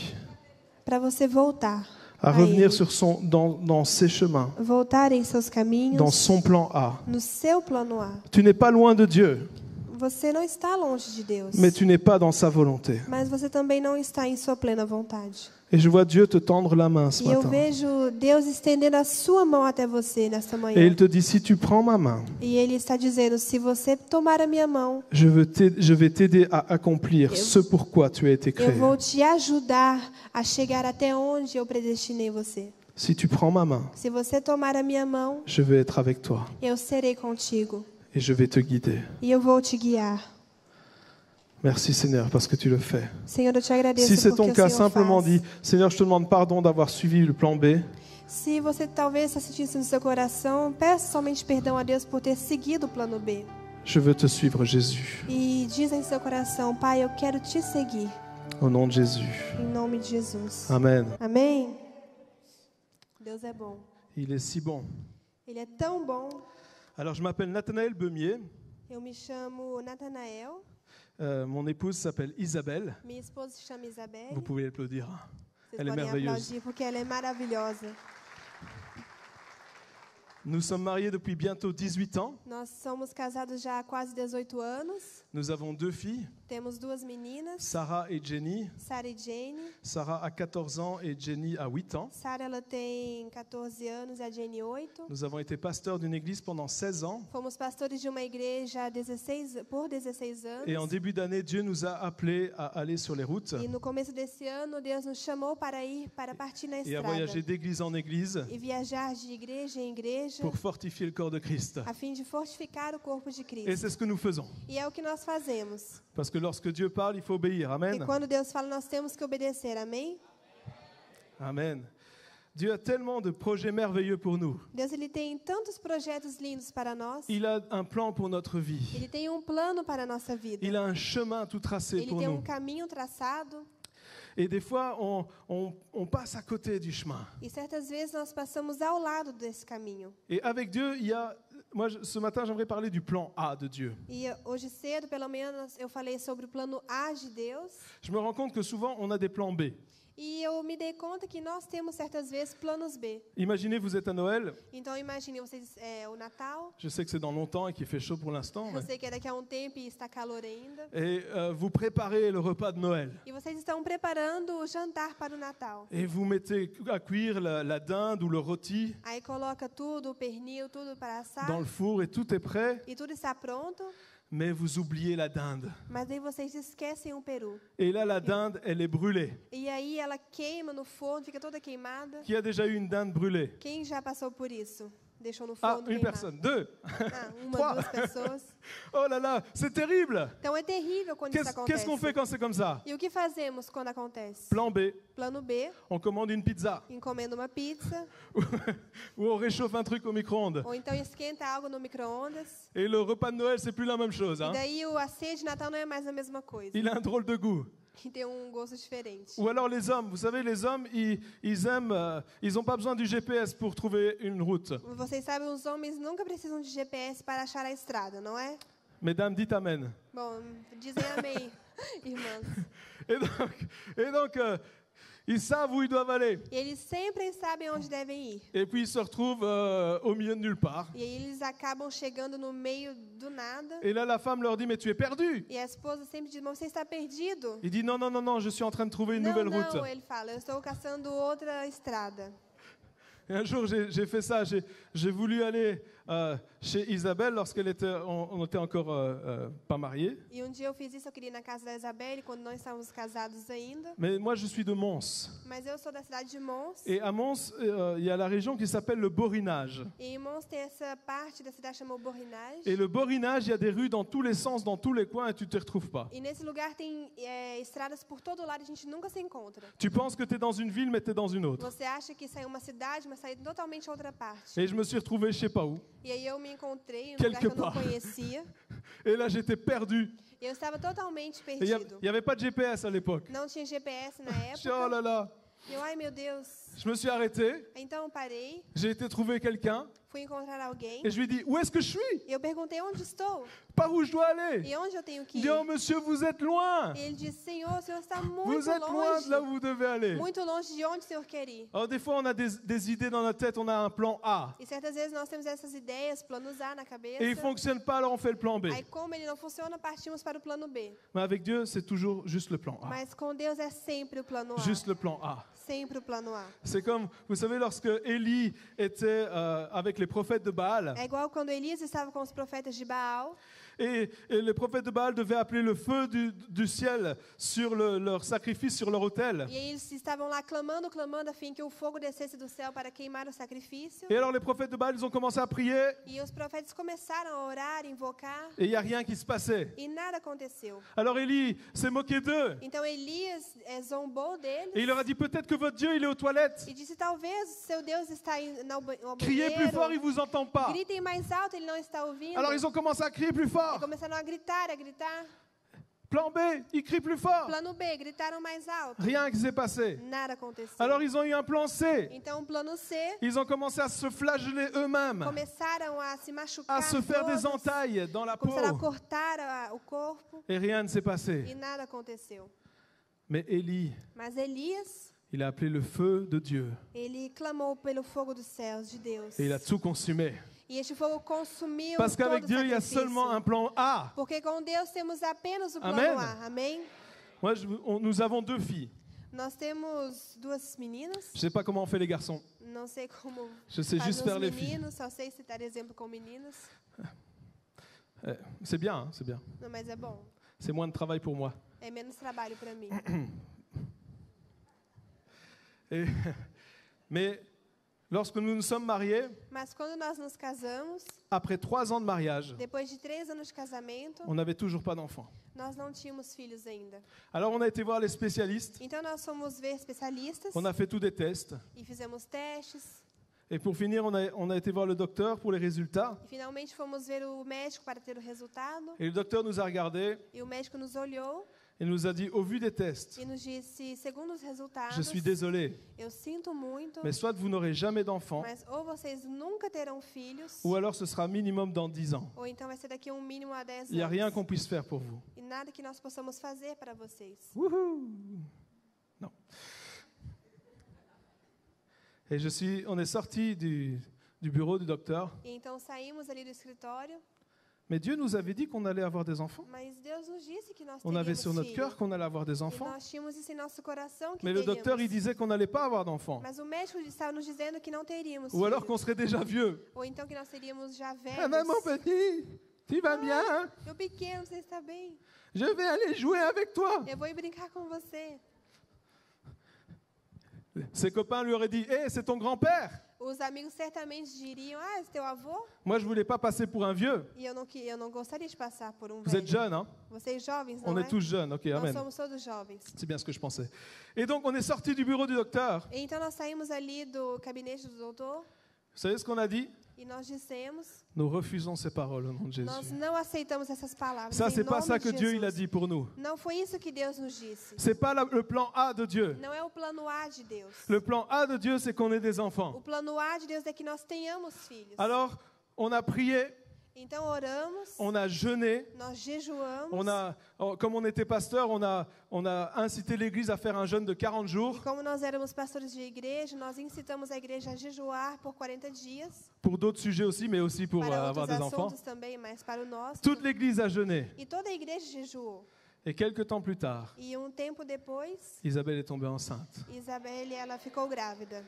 para você voltar. À a revenir Ele. dans ses chemins, Voltar em seus caminhos, dans son plan A. no seu plano A. Tu n'es pas loin de Dieu, Você não está longe de Deus, mais tu n'es pas dans sa volonté. mas você também não está em sua plena vontade. Et je vois Dieu te tendre la main ce E eu matin. vejo Deus estendendo a sua mão até você nesta Et manhã. il te dit, si tu prends ma main, E Ele está dizendo, se você tomar a minha mão, je vais t'aider à accomplir ce pourquoi tu as été eu créé. vou te ajudar a chegar até onde eu predestinei você. Si tu prends ma main, Se você tomar a minha mão, je vais être avec toi eu serei contigo et je vais te guider. e eu vou te guiar. Merci Seigneur parce que tu le fais. Senhor, eu te agradeço Si c'est porque ton o cas, Senhor simplement faz. dis, Seigneur, je te demande pardon d'avoir suivi le plan B. Se você talvez está sentindo isso no seu coração, peça somente perdão a Deus por ter seguido o plano B. Je veux te suivre, Jésus. E diz em seu coração, Pai, eu quero te seguir. Au nom de Jésus. Em nome de Jesus. Amen. Amém? Deus é bom. Il est si bon. Ele é tão bom. Alors, je m'appelle Nathanaël Beumier. Eu me chamo Nathanael. Mon épouse s'appelle Isabelle. Minha esposa se chama Isabelle. Vous pouvez l'applaudir. Vocês Elle est podem merveilleuse. aplaudir porque ela é maravilhosa. Nous sommes mariés depuis bientôt 18 ans. Nós somos casados já há quase 18 anos. Nous avons 2 filles, Temos 2 meninas, Sarah et Jenny. Sara e Jenny. Sarah a 14 ans et Jenny a 8 ans. Sara ela tem 14 anos e a Jenny 8. Nous avons été pasteurs d'une église pendant 16 ans. Fomos pastores de uma igreja por 16 anos. Et en début d'année, Dieu nous a appelés à aller sur les routes E no começo desse ano, Deus nos chamou para partir na et à estrada. voyager d'église en église E viajar de igreja em igreja, pour fortifier le corps de Christ. a fim de fortificar o corpo de Et Cristo. c'est ce que nous faisons. E é o que nós fazemos. Parce que lorsque Dieu parle, il faut obéir. E Amen. quando Deus fala, nós temos que obedecer. Amém? Amen. Dieu a tellement de projets merveilleux pour nous. Deus ele tem tantos projetos lindos para nós. Il a un plan pour notre vie. Ele tem plano para a nossa vida. Il a un chemin tout tracé Ele pour tem nous. caminho traçado. Et des fois, on passe à côté du chemin. E certas vezes nós passamos ao lado desse caminho. Et avec Dieu, il y a... ce matin, j'aimerais parler du plan A de Dieu. E hoje cedo, pelo menos, eu falei sobre o plano A de Deus. Je me rends compte que souvent, on a des plans B. E eu me dei conta que nós temos certas vezes planos B. Imaginez, vous êtes à Noël. Então imagine vocês o Natal. Je sais que c'est dans longtemps et qu'il fait chaud pour l'instant. Eu sei que é daqui a tempo e está calor ainda. Et vous préparez le repas de Noël. E vocês estão preparando o jantar para o Natal. Et vous mettez à cuire la dinde ou le rôti Aí coloca tudo, o pernil, tudo para assar. dans le four et tout est prêt. E tudo está pronto. Mais vous oubliez la dinde. Mas aí vocês esquecem o peru. Et là, la dinde, elle est brûlée. E aí ela queima no forno, fica toda queimada. Qui a déjà eu une dinde brûlée? Quem já passou por isso? Deixou no Ah, forno une queimar. personne, 2. Uma, Trois. 2 pessoas. Oh là là, c'est terrible. Então é terrível quando isso acontece. Qu'est-ce qu'on fait quand c'est comme ça? E o que fazemos quando acontece? Plan B, Plano B, on commande une pizza. encomenda uma pizza, Ou on réchauffe un truc au micro-ondes. ou então esquenta algo no micro-ondas. Et le repas de Noël, c'est plus la même chose. E Hein? daí a ceia de Natal não é mais a mesma coisa. Il a un drôle de goût. E tem gosto diferente. Ou alors les hommes, vous savez, les hommes, ils aiment, ils n'ont pas besoin du GPS pour trouver une route. Vocês sabem, os homens nunca precisam de GPS para achar a estrada, não é? Mesdames, dites Amen. Bom, dizem amém, irmãs. Et donc ils savent où ils doivent aller. E eles sempre sabem onde devem ir. Et puis ils se retrouvent au milieu de nulle part. E aí eles acabam chegando no meio do nada. Et là, la femme leur dit, mais tu es perdu. E a esposa sempre diz, mas você está perdido? Il dit, non, non, non, non, je suis en train de trouver une nouvelle route. Não, ele fala, eu estou caçando outra estrada. Et un jour, j'ai fait ça. J'ai voulu aller chez Isabelle lorsqu'elle était, on était encore pas mariés. E dia eu fiz isso, eu queria ir na casa da Isabelle, quando nós estávamos casados ainda. Mais moi, je suis de Mons. Mas eu sou da cidade de Mons. Et à Mons, il y a la région qui s'appelle le Borinage. E em Mons tem essa parte da cidade chamada Borinage. Et le Borinage, il y a des rues dans tous les sens, dans tous les coins, et tu ne te retrouves pas. E nesse lugar tem estradas por todo lado, a gente nunca se encontra. Tu penses que tu es dans une ville, mais tu es dans une autre. Você acha que isso é uma cidade, mas sai totalmente outra parte. Et je me suis retrouvé je sais pas où. E aí eu me encontrei em um Quelque lugar que eu não part. conhecia. Et là, j'étais perdu. E eu estava totalmente Et il perdido. n'y avait pas de GPS à l'époque. Não tinha GPS na Je dis, oh época. là là. E eu, ai meu Deus. Je me suis arrêté. Então eu parei, J'ai été trouver quelqu'un. fui encontrar alguém. Et je lui ai dit, où est-ce que je suis? E eu perguntei onde estou Par où je dois aller? e onde eu tenho que Il dit, ir. oh monsieur, vous êtes loin. E ele disse, Senhor, o Senhor está muito Vous êtes loin de là où longe. vous devez aller. Muito longe de onde o Senhor quer ir. Alors des fois, on a des idées dans notre tête, on a un plan A. E certas vezes nós temos essas ideias, planos A na cabeça. Et il ne fonctionne pas, alors on fait le plan B. Aí como ele não funciona, partimos para o plano B. Mais avec Dieu, c'est toujours juste le plan A. Mas com Deus é sempre o plano A. Juste le plan A. Sempre o plano A. C'est comme, vous savez, lorsque Élie était avec les prophètes de Baal, É igual quando Elias estava com os profetas de Baal. et les prophètes de Baal devaient appeler le feu du ciel sur leur sacrifice, sur leur autel. E eles estavam lá clamando a fim que o fogo descesse do céu para queimar o sacrifício. Et alors les prophètes de Baal, ils ont commencé à prier E os profetas começaram a orar, invocar, et il n'y a rien qui se passait. e nada aconteceu. Alors Élie s'est moqué d'eux Então Elias zombou deles et il leur a dit peut-être que votre Dieu il est aux toilettes. e disse: talvez seu Deus está no Criez plus fort, il banheiro. vous entend pas. Gritem mais alto, ele não está ouvindo. Alors ils ont commencé à crier plus E fort. começaram a gritar, a gritar. Plan B, ils crient plus fort. Plano B, gritaram mais alto. Rien qui s'est passé. Nada aconteceu. Alors ils ont eu un plan C. Então, plano C, Ils ont commencé à se flageller eux-mêmes, começaram a se machucar à se faire des todos, entailles dans la peau. começaram a cortar o corpo Et rien ne s'est e passé. nada aconteceu. Mais Élie, Mas Elias, il a appelé le feu de Dieu ele clamou pelo fogo dos céus de Deus. et il a tout consumé. E este fogo consumiu Parce todo qu'avec o Dieu, il y a sacrifício. seulement un plan A. Porque com Deus temos apenas o plano Amen. A. Amém? Moi, nous avons 2 filles. Nós temos 2 meninas. Je ne sais pas comment on fait les garçons. Não sei como Je sais fazem juste os faire les filles. meninos, só sei citar exemplo com meninas. C'est bien, hein, c'est bien. Não, mas é bom. C'est moins de travail pour moi. É menos trabalho para mim. Et- mais lorsque nous nous sommes mariés, Mas quando nós nos casamos, après 3 ans de mariage, depois de 3 anos de casamento, on n'avait toujours pas d'enfants. nós não tínhamos filhos ainda. Alors on a été voir les spécialistes, Então nós fomos ver especialistas on a fait tous des tests. e fizemos testes. Et pour finir, on a été voir le docteur pour les résultats. E finalmente fomos ver o médico para ter o resultado. Et le docteur nous a regardés E o médico nos olhou et nous a dit, au vu des tests, e nos disse, segundo os resultados, je suis désolé, eu sinto muito, mais soit vous n'aurez jamais d'enfants, mas ou vocês nunca terão filhos, ou alors ce sera minimum dans 10 ans. ou então vai ser daqui mínimo a 10 Il n'y a rien anos. qu'on puisse faire pour vous. E nada que nós possamos fazer para vocês. Wouhou! Non. Et on est sorti du bureau du docteur. E então saímos ali do escritório, Mais Dieu nous avait dit qu'on allait avoir des enfants. mas Deus nos disse que nós On avait teríamos sur notre filho. cœur qu'on allait avoir des E enfants. nós tínhamos isso em nosso coração que Mais le teríamos. docteur, il disait qu'on n'allait pas avoir d'enfants. Mas o médico estava nos dizendo que não teríamos Ou alors filho. qu'on serait déjà vieux. Ou então que nós seríamos já velhos. Ah, maman petit, tu vas bien? Meu pequeno, você está bem? Je vais aller jouer avec toi. Eu vou ir brincar com você. Ses copains lui auraient dit, hé, c'est ton grand-père. Os amigos certamente diriam, esse teu avô? Moi, je voulais pas passer pour un vieux. E eu não gostaria de passar por um Vous velho. êtes jeunes, hein? Vocês jovens, não On é? est tous jeunes, ok, Nós amen. somos todos jovens. C'est bien ce que je pensais. Et donc, on est sorti du bureau du docteur. E então nós saímos ali do gabinete do doutor Vous savez ce qu'on a dit? e nós dissemos, Nous refusons ces paroles au nom de nós Jésus. não aceitamos essas palavras. Ça, em c'est pas nome ça de que Dieu Jesus. il a dit pour nous. Não foi isso que Deus nos disse. C'est pas le plan A de Dieu. Não é o plano A de Deus. Le plan A de Dieu, c'est qu'on ait des O enfants. plano A de Deus é que nós tenhamos filhos. Alors, on a prié, Então oramos, on a jeûné, nós jejuamos. comme on était pasteur, on a incité l'Église à faire un jeûne de 40 E jours como nós éramos pastores de igreja, nós incitamos a igreja a jejuar por 40 dias. pour d'autres sujets aussi, mais aussi pour Para avoir outros des enfants. assuntos também, mas para o nosso. Toute l'Église a jeûné. E toda a igreja jejuou. Et quelques temps plus tard, E tempo depois, Isabelle est tombée enceinte. Isabelle, ela ficou grávida.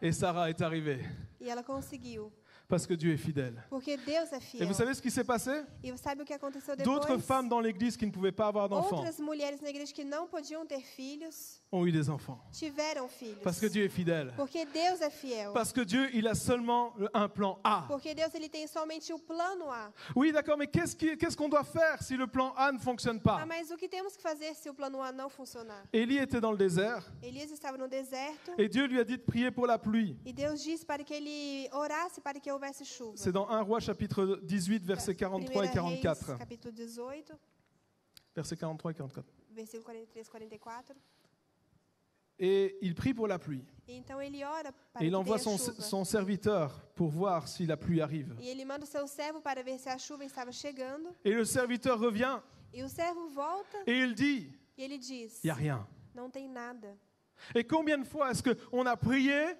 Et Sarah est arrivée. E ela conseguiu. Parce que Dieu est fidèle. Porque Deus é Et fiel. vous savez ce qui s'est passé? E sabe o que aconteceu depois? D'autres femmes dans l'Église qui ne pouvaient pas avoir d'enfants Outras mulheres na igreja que não podiam ter filhos, ont eu des enfants. tiveram filhos. Parce que Dieu est fidèle. Porque Deus é fiel. Parce que Dieu, il a seulement un plan A. Porque Deus ele tem somente o plano A. Oui, d'accord, mais qu'est-ce qu'on doit faire si le plan A ne fonctionne pas? Ah, mas o que temos que fazer se o plano A não funcionar? Élie était dans le désert Elias estava no deserto et Dieu lui a dit de prier pour la pluie. e Deus disse para que ele orasse para que houvesse chuva. C'est dans 1 Roi chapitre 18, versets 43 et 44. Reis, capítulo 18, Versets 43 et 44. versículo 43, 44. Et il prie pour la pluie. E então ele ora para Et il que envoie tenha son, chuva. son serviteur pour voir si la pluie arrive. E ele manda o seu servo para ver se a chuva estava chegando. Et le serviteur revient E o servo volta et il dit, e ele diz, il n'y a rien. não tem nada. Et combien de fois est-ce qu'on a prié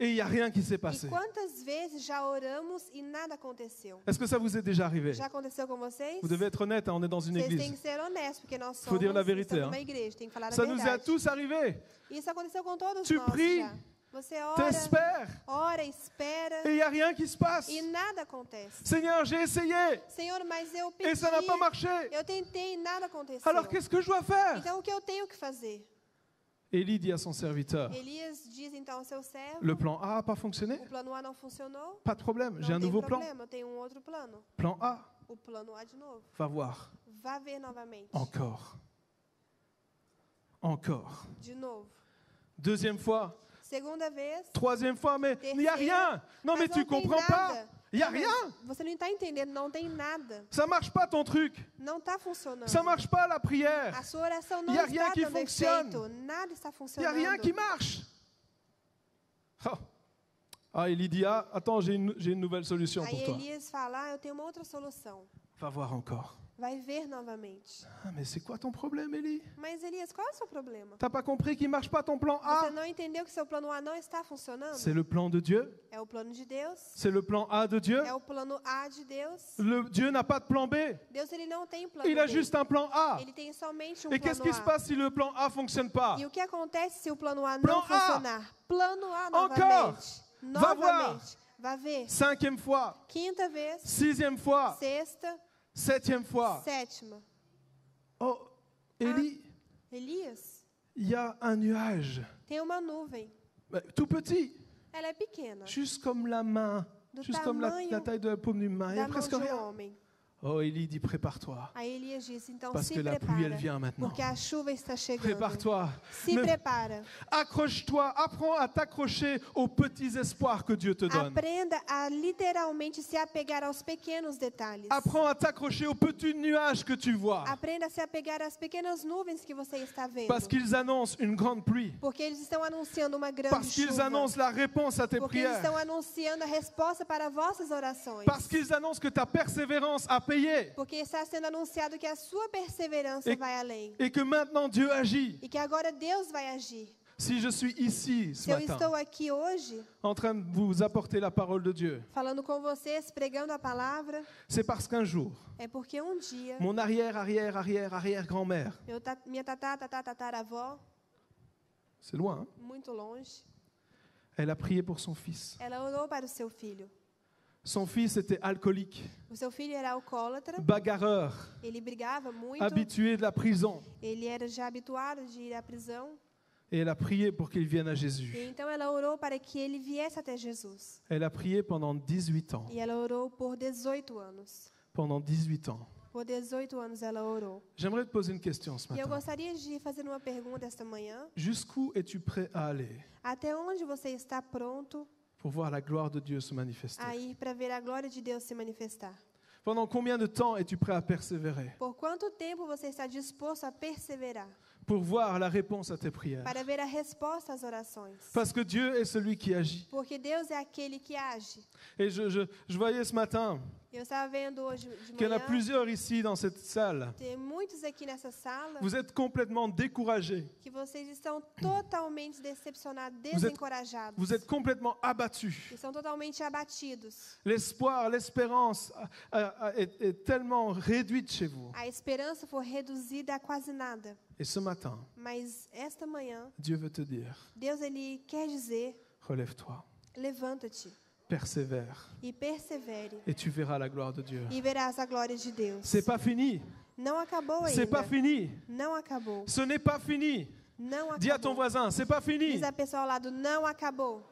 et il n'y a rien qui s'est E passé? quantas vezes já oramos e nada aconteceu? Est-ce que ça vous est déjà arrivé? Já aconteceu com vocês? Vous devez être honnête, hein, on est dans une Vocês têm église. que ser honestos, porque nós Faut dire la somos vérité, estamos hein. numa igreja, tem que falar a Ça nous est à verdade. tous arrivé. Isso aconteceu com todos Tu nós pries já. Você ora, t'espères, ora, espera et il n'y a rien qui se passe. e nada acontece. Seigneur, j'ai essayé, Senhor, mas eu et ça n'a pas pedi, marché. eu tentei e nada aconteceu. Alors qu'est-ce que je dois faire? Então o que eu tenho que fazer? Élie dit à son serviteur, Elias diz então ao seu servo, le plan A n'a pas fonctionné? o plano A não funcionou, Pas de problème, j'ai não un tem nouveau plan. problema, eu tenho um outro plano. Plan A, O plano A de novo. va voir. Vá ver novamente. Encore. Encore. De novo. Deuxième fois. Segunda vez. Troisième fois, mais il n'y a rien. Non, mais Mas tu não tem comprends pas. nada. Il n'y a Não, mas rien. Você não está entendendo, não tem nada. Ça marche pas ton truc. Não está funcionando. Ça marche pas la prière. A sua oração não Y a está rien qui dando fonctionne. efeito. Nada está Il n'y a funcionando. rien qui marche. Oh. Ah, Élie dit, ah, attends, j'ai une nouvelle solution pour Aí toi. Elias fala, eu tenho uma outra solução. Va voir encore. Vai ver novamente. Ah, mais c'est quoi ton problème, Élie? Mas Elias, qual é o seu problema? T'as pas compris qu'il marche pas ton plan Você A? não entendeu que seu plano A não está funcionando? C'est le plan de Dieu. É o plano de Deus. C'est le plan A de Dieu. É o plano A de Deus. Dieu n'a pas de plan B. Deus ele não tem plano Il a B. juste un plan A. Ele tem somente um Et qu'est-ce plano qui se A. passe si le plan A fonctionne pas? E o que acontece se o plano A Plan não A. funcionar? Plano A Encore. novamente. Va voir. Novamente. Vá ver. Cinquième fois, Quinta vez. sixième fois, Sexta. septième fois. Sétima. Oh, Élie, Elias, il y a un nuage, tem uma nuvem. tout petit, Ela é pequena. juste comme la main, Do juste comme tamanho la taille de la paume d'une main. Il n'y Da a mão presque de um rien. homem. Oh, Élie dit, prépare-toi. Aí Elias disse, então Parce se que la prepara. pluie, elle vient maintenant. Porque a chuva está chegando. Prépare-toi. Se Ne- prepara. Accroche-toi, apprends à t'accrocher aux petits espoirs que Dieu te donne. Aprenda a literalmente se apegar aos pequenos detalhes. Apprends à t'accrocher aux petits nuages que tu vois. Aprenda a se apegar às pequenas nuvens que você está vendo. Parce qu'ils annoncent une grande pluie. Porque eles estão anunciando uma grande Parce qu'ils chuva. annoncent la réponse à tes Porque eles prières. estão anunciando a resposta para vossas orações. Parce qu'ils annoncent que ta persévérance a payé. Porque está sendo anunciado que a sua perseverança E- vai além. Et que maintenant Dieu agit. E que agora Deus vai agir. Si je suis ici ce Se eu matin, estou aqui hoje, en train de vous apporter la parole de Dieu, falando com vocês, pregando a palavra, c'est parce qu'un jour, é porque dia, mon arrière-grand-mère, minha tataravó, c'est loin, hein, muito longe, elle a prié pour son fils. ela orou para o seu filho. Son fils était alcoolique, O seu filho era alcoólatra, bagarreur, ele brigava muito, habitué de la prison. ele era já habituado de ir à prisão. Et elle a prié pour qu'il vienne à E Jésus. então ela orou para que ele viesse até Jesus. Elle a prié pendant 18 ans. E ela orou por 18 anos. Pendant 18 ans. Por 18 anos ela orou. J'aimerais te poser une question ce E eu matin. gostaria de fazer uma pergunta esta manhã. Jusqu'où es-tu prêt à aller Até onde você está pronto pour voir la gloire de Dieu se manifester? a ir para ver a glória de Deus se manifestar? Pendant combien de temps es-tu prêt à persévérer Por quanto tempo você está disposto a perseverar pour voir la réponse à tes prières? para ver a resposta às orações? Parce que Dieu est celui qui agit. Porque Deus é aquele que age. Et je voyais ce matin Eu estava vendo hoje de qu'il y en a manhã, plusieurs ici dans cette salle. tem muitos aqui nessa sala Vous êtes complètement découragés. que vocês estão totalmente decepcionados, Vous êtes- desencorajados. Vous êtes complètement abattus. Estão totalmente abatidos. L'espoir, l'espérance est tellement réduite chez vous. A esperança foi reduzida a quase nada. Et ce matin, Mas esta manhã, Dieu veut te dire, Deus ele quer dizer: relève-toi, levanta-te persévère, e persevere et tu verras la gloire de Dieu. e verás a glória de Deus. C'est pas fini. Não acabou C'est pas ainda. fini. Não acabou. Ce n'est pas fini. Não Dis à ton acabou. voisin, c'est pas fini. Diz a pessoa ao lado: não acabou.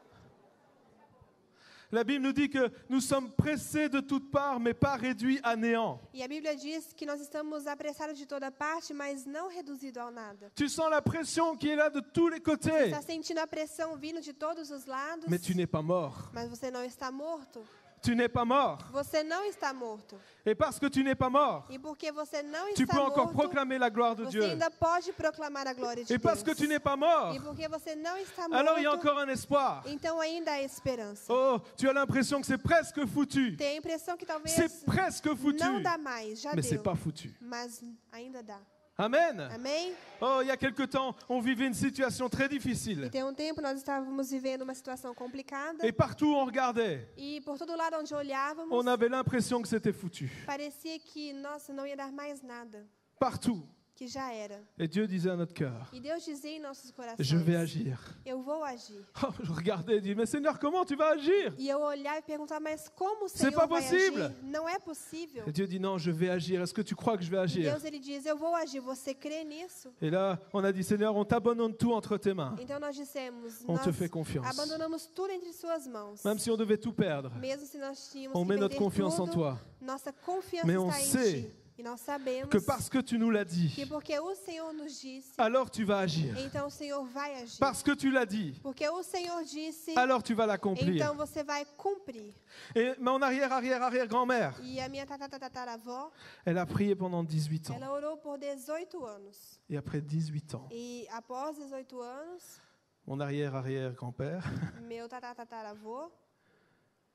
La Bible nous dit que nous sommes pressés de toutes parts, mais pas réduits à néant. E a Bíblia diz que nós estamos apressados de toda parte, mas não reduzido ao nada. Tu sens la pression qui est là de tous les côtés, Está sentindo a pressão vindo de todos os lados, mais tu n'es pas mort. mas você não está morto. Tu n'es pas mort. Você não está morto. Et parce que tu n'es pas mort, E porque você não tu está peux encore morto, proclamer la gloire de você Dieu. ainda pode proclamar a glória de Et parce que Deus. tu n'es pas mort, E porque você não está alors il y a morto, encore un espoir. então ainda há esperança. Oh, tu as l'impression que c'est presque foutu. Tem a impressão que talvez C'est presque foutu. não dá mais, já Mais c'est deu. pas foutu. Mas ainda dá. Amen. Amém? Oh, il y a quelque temps, on vivait une situation très E difficile. tem um tempo nós estávamos vivendo uma situação complicada. Et partout où on regardait, E por todo lado onde olhávamos, on avait l'impression que c'était foutu. parecia que, nossa, não ia dar mais nada. Partout. que já era. Et Dieu disait à notre cœur, E Deus dizia em nossos corações, je vais agir. eu vou agir. Oh, je regardais et dis, mais Seigneur, comment tu vas agir? E eu olhar e perguntar, mas como o C'est Senhor pas vai possible. agir? Não é possível. Et Dieu dit, non, je vais agir. Est-ce que tu crois que je vais agir? Deus, ele diz, eu vou agir. Você crê nisso? Et là, on a dit, Seigneur, on t'abandonne tout entre tes mains. Então nós dissemos, On nós te fait confiance. abandonamos tudo entre suas mãos. Même si on devait tout perdre, Mesmo se nós tínhamos on que met notre perder confiance en tudo, toi. nossa confiança Mais on está em sait ti. E nós sabemos que parce que tu nous l'as que dit, porque o Senhor nos disse, alors tu vas agir. então o Senhor vai agir. Parce que tu l'as dit, Porque o Senhor disse, alors tu vas l'accomplir. então você vai cumprir. Et mon arrière-arrière-arrière-grand-mère, E a minha tataravó, elle a prié pendant 18 ans. ela orou por 18 anos. Et après 18 ans, E após 18 anos, mon arrière-arrière-grand-père meu tataravô,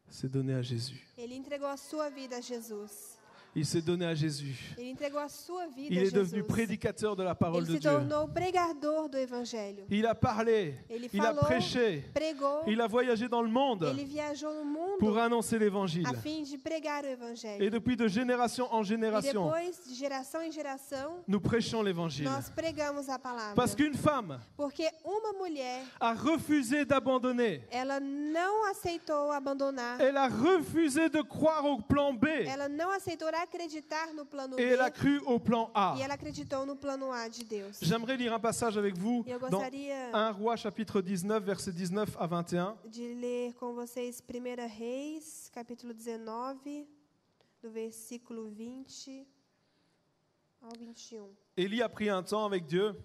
s'est donné à Jésus. ele entregou a sua vida a Jesus. Il s'est donné à Jésus. Ele entregou a sua vida Il a est Jesus. devenu prédicateur de la parole Ele de se Dieu. tornou pregador do Evangelho. Il a parlé, Ele il a falou, prêché, pregou, il a voyagé dans le monde ele viajou no mundo pour annoncer l'évangile. a fim de pregar o Evangelho. Et depuis de génération en E génération, depois, de geração em geração, nous prêchons l'évangile. nós pregamos a palavra. Parce qu'une femme Porque uma mulher, a refusé d'abandonner. ela não aceitou abandonar. Elle a refusé de croire au plan B. Ela não aceitou acreditar no plano Et B. elle a cru au plan A. E ela acreditou no plano A de Deus. J'aimerais lire un passage avec vous Eu dans gostaria 1 Roi chapitre 19, versets 19 à 21. de ler com vocês 1 Reis, capítulo 19, do versículo 20 ao 21. Élie a pris un temps avec Dieu